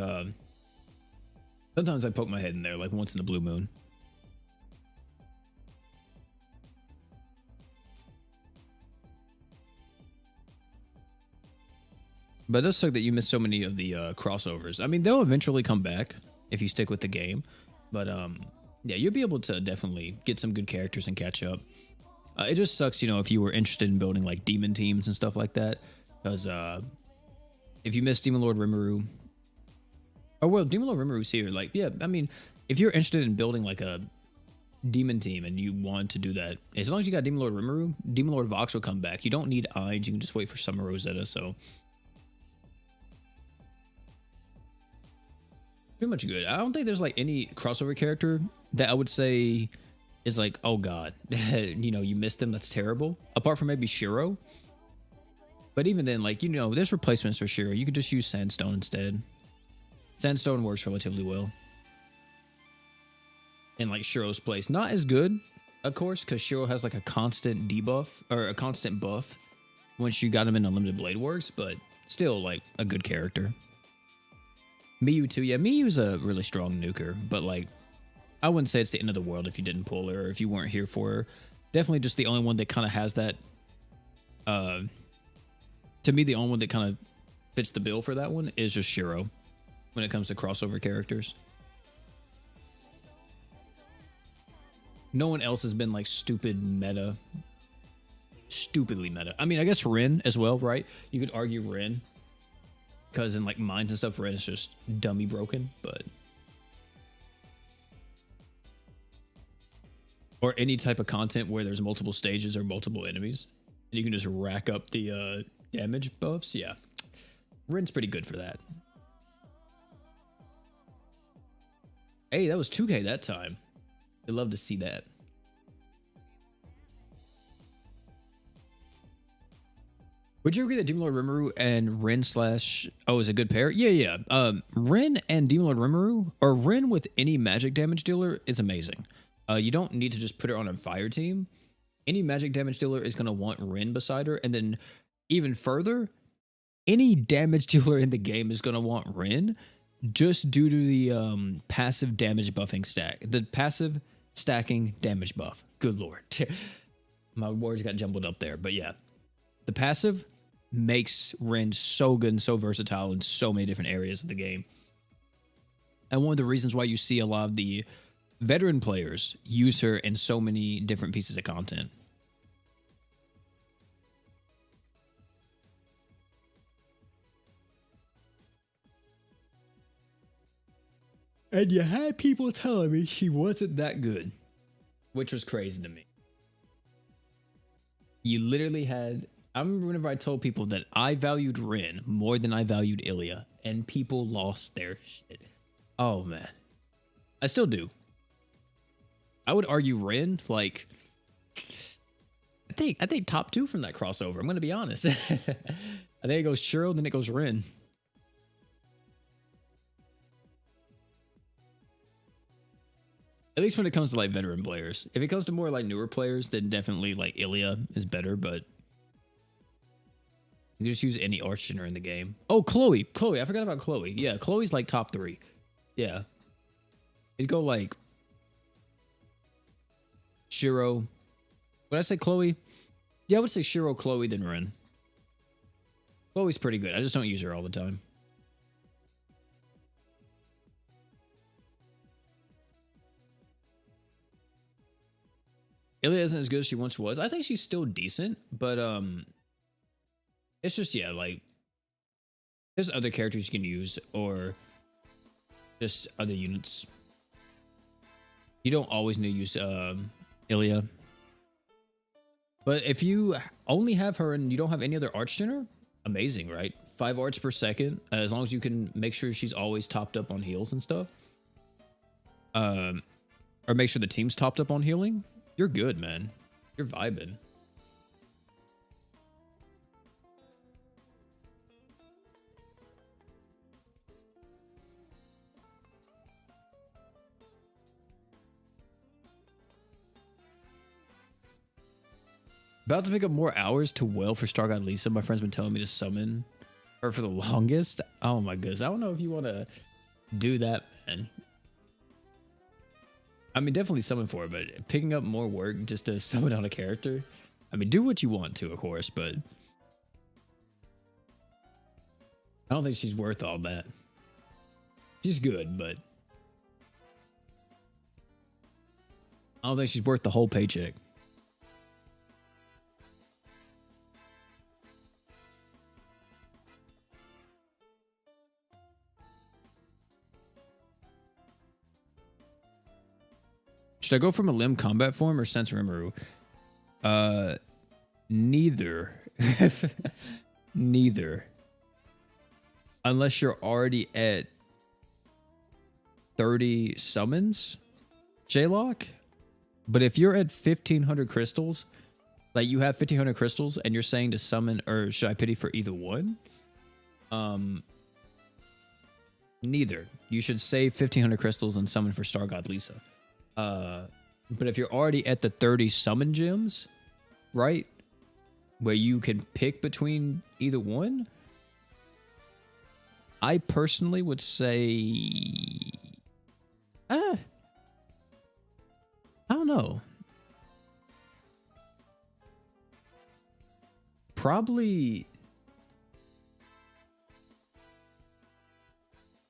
sometimes I poke my head in there, like once in the blue moon. But it does suck that you missed so many of the crossovers. I mean, they'll eventually come back if you stick with the game. But yeah, you'll be able to definitely get some good characters and catch up. It just sucks, you know, if you were interested in building like demon teams and stuff like that. Because if you miss Demon Lord Rimuru... Oh, well, Demon Lord Rimuru's here. Like, yeah, I mean, if you're interested in building like a demon team and you want to do that, as long as you got Demon Lord Rimuru, Demon Lord Vox will come back. You don't need Ige. You can just wait for Summer Rosetta, so... Pretty much good. I don't think there's like any crossover character that I would say is like, oh god, you know, you missed them, that's terrible. Apart from maybe Shiro. But even then, like, you know, there's replacements for Shiro. You could just use Sandstone instead. Sandstone works relatively well in like Shiro's place. Not as good, of course, because Shiro has like a constant debuff or a constant buff once you got him in Unlimited Blade Works, but still like a good character. Miyu too. Yeah, Miyu's a really strong nuker, but like, I wouldn't say it's the end of the world if you didn't pull her or if you weren't here for her. Definitely just the only one that kind of has that, to me, the only one that kind of fits the bill for that one is just Shiro when it comes to crossover characters. No one else has been like stupid meta. Stupidly meta. I mean, I guess Rin as well, right? You could argue Rin. Because in like mines and stuff, Red is just dummy broken, but... Or any type of content where there's multiple stages or multiple enemies. And you can just rack up the damage buffs. Yeah. Rin's pretty good for that. Hey, that was 2K that time. I'd love to see that. Would you agree that Demon Lord Rimuru and Rin slash... Oh, is a good pair? Yeah. Rin and Demon Lord Rimuru, or Rin with any magic damage dealer, is amazing. You don't need to just put her on a fire team. Any magic damage dealer is going to want Rin beside her. And then even further, any damage dealer in the game is going to want Rin just due to the passive damage buffing stack. The passive stacking damage buff. Good lord. My words got jumbled up there, but yeah. The passive makes Rin so good and so versatile in so many different areas of the game. And one of the reasons why you see a lot of the veteran players use her in so many different pieces of content. And you had people telling me she wasn't that good, which was crazy to me. You literally had... I remember whenever I told people that I valued Rin more than I valued Ilya, and people lost their shit. Oh, man. I still do. I would argue Rin, like, think top 2 from that crossover. I'm gonna be honest. I think it goes Shiro, then it goes Rin. At least when it comes to like veteran players. If it comes to more like newer players, then definitely like Ilya is better, but you can just use any Archgener in the game. Oh, Chloe. I forgot about Chloe. Yeah, Chloe's like top 3. Yeah. It'd go like Shiro. Would I say Chloe? Yeah, I would say Shiro, Chloe, then Rin. Chloe's pretty good. I just don't use her all the time. Ilya isn't as good as she once was. I think she's still decent, but it's just, yeah, like there's other characters you can use or just other units. You don't always need to use Ilya. But if you only have her and you don't have any other Archgener, amazing, right? 5 arts per second, as long as you can make sure she's always topped up on heals and stuff. Or make sure the team's topped up on healing. You're good, man. You're vibing. About to pick up more hours to well for Star God Lisa. My friend's been telling me to summon her for the longest. Oh my goodness. I don't know if you want to do that, man. I mean, definitely summon for it, but picking up more work just to summon on a character. I mean, do what you want to, of course, but I don't think she's worth all that. She's good, but I don't think she's worth the whole paycheck. Should I go from a limb combat form or Sense Rimuru? Neither. Neither. Unless you're already at 30 summons, J-Lock. But if you're at 1,500 crystals, like you have 1,500 crystals and you're saying to summon, or should I pity for either one? Neither. You should save 1,500 crystals and summon for Star God Lisa. But if you're already at the 30 summon gems, right, where you can pick between either one, I personally would say, I don't know. Probably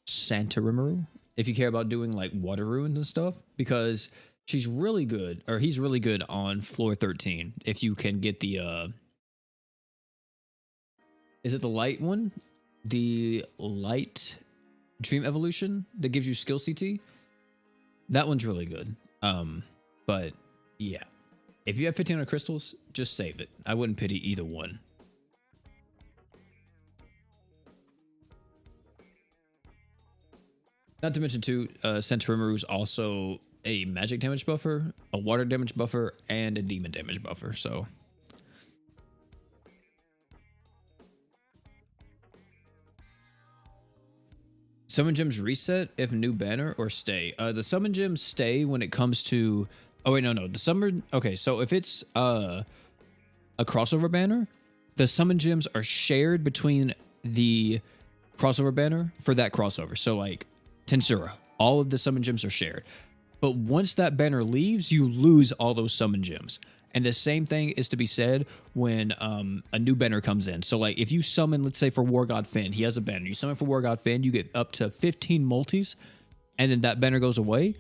Santa Rimuru, if you care about doing like water ruins and stuff, because she's really good, or he's really good on floor 13. If you can get the, is it the light one? The light dream evolution that gives you skill CT? That one's really good. But yeah, if you have 1,500 crystals, just save it. I wouldn't pity either one. Not to mention too, Senta Rimuru is also a magic damage buffer, a water damage buffer, and a demon damage buffer, so. Summon gems reset if new banner or stay. The summon gems stay when it comes to, oh wait, no. The summon, okay, so if it's a crossover banner, the summon gems are shared between the crossover banner for that crossover. So like Tensura, all of the summon gems are shared. But once that banner leaves, you lose all those summon gems. And the same thing is to be said when a new banner comes in. So like if you summon, let's say for War God Finn, he has a banner. You summon for War God Finn, you get up to 15 multis, and then that banner goes away.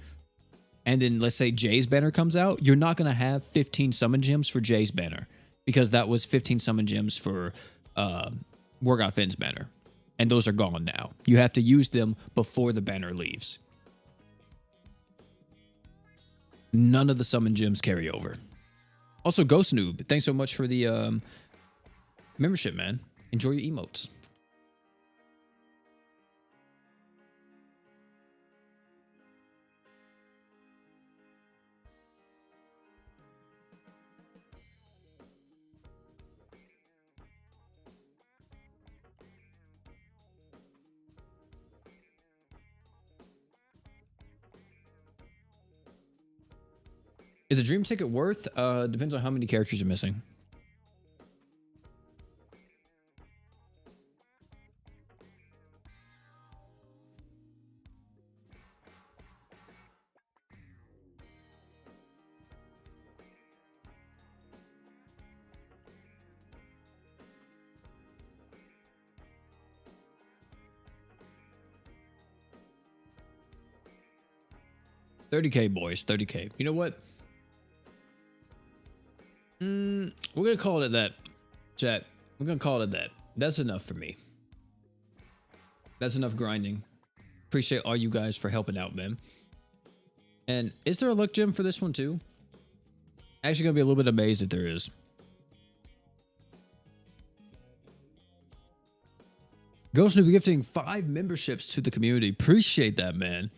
And then let's say Jay's banner comes out, you're not going to have 15 summon gems for Jay's banner, because that was 15 summon gems for War God Finn's banner. And those are gone now. You have to use them before the banner leaves. None of the summon gems carry over. Also, Ghost Noob, thanks so much for the membership, man. Enjoy your emotes. Is the dream ticket worth? Depends on how many characters are missing. $30K, boys. $30K. You know what? We're gonna call it at that, chat. We're gonna call it at that. That's enough for me. That's enough grinding. Appreciate all you guys for helping out, man. And is there a luck gem for this one too? Actually gonna be a little bit amazed if there is. Ghost Noob gifting 5 memberships to the community. Appreciate that, man.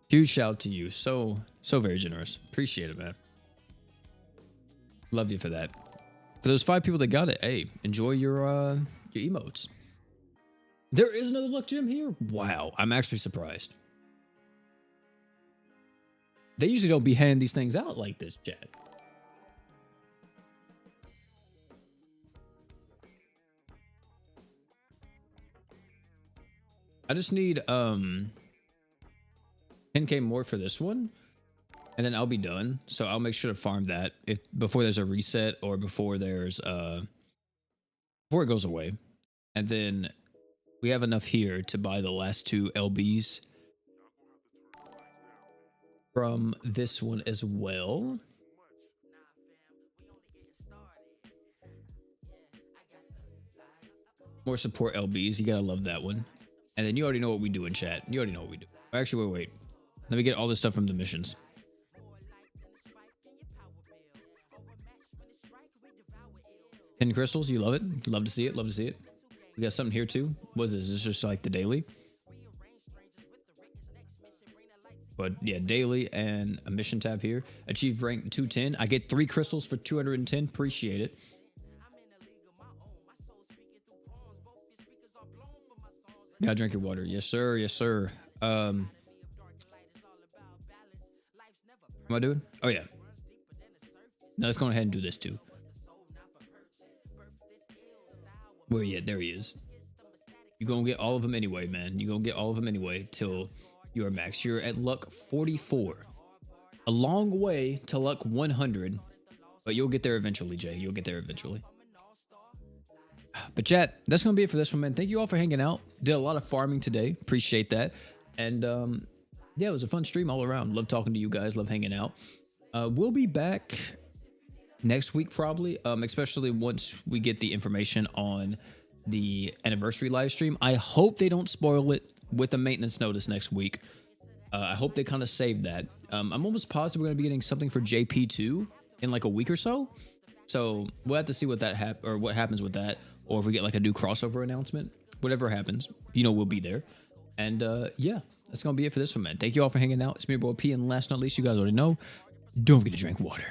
Huge shout out to you. So very generous. Appreciate it, man. Love you for that. For those 5 people that got it, hey, enjoy your emotes. There is another luck gem here? Wow, I'm actually surprised. They usually don't be handing these things out like this, chat. I just need 10K more for this one, and then I'll be done. So I'll make sure to farm that before there's a reset or before there's before it goes away. And then we have enough here to buy the last 2 LBs from this one as well. More support LBs. You gotta love that one. And then you already know what we do in chat. You already know what we do. Actually, wait. Let me get all this stuff from the missions. 10 crystals. You love it. Love to see it. Love to see it. We got something here too. What is this? Is this just like the daily? But yeah, daily and a mission tab here. Achieve rank 210. I get 3 crystals for 210. Appreciate it. Gotta drink your water. Yes, sir. Yes, sir. What am I doing? Oh, yeah. Now let's go ahead and do this too. Where he at? There he is. You're gonna get all of them anyway, man. You're gonna get all of them anyway till you are max. You're at luck 44. A long way to luck 100, but you'll get there eventually, Jay. You'll get there eventually. But chat, that's gonna be it for this one, man. Thank you all for hanging out. Did a lot of farming today. Appreciate that. And yeah, it was a fun stream all around. Love talking to you guys. Love hanging out. We'll be back next week probably, especially once we get the information on the anniversary live stream. I hope they don't spoil it with a maintenance notice next week. I hope they kind of save that. I'm almost positive we're gonna be getting something for JP2 in like a week or so. So we'll have to see what that what happens with that, or if we get like a new crossover announcement. Whatever happens, you know, we'll be there. And yeah, that's gonna be it for this one, man. Thank you all for hanging out. It's me, your boy P, and last but not least, you guys already know, don't forget to drink water.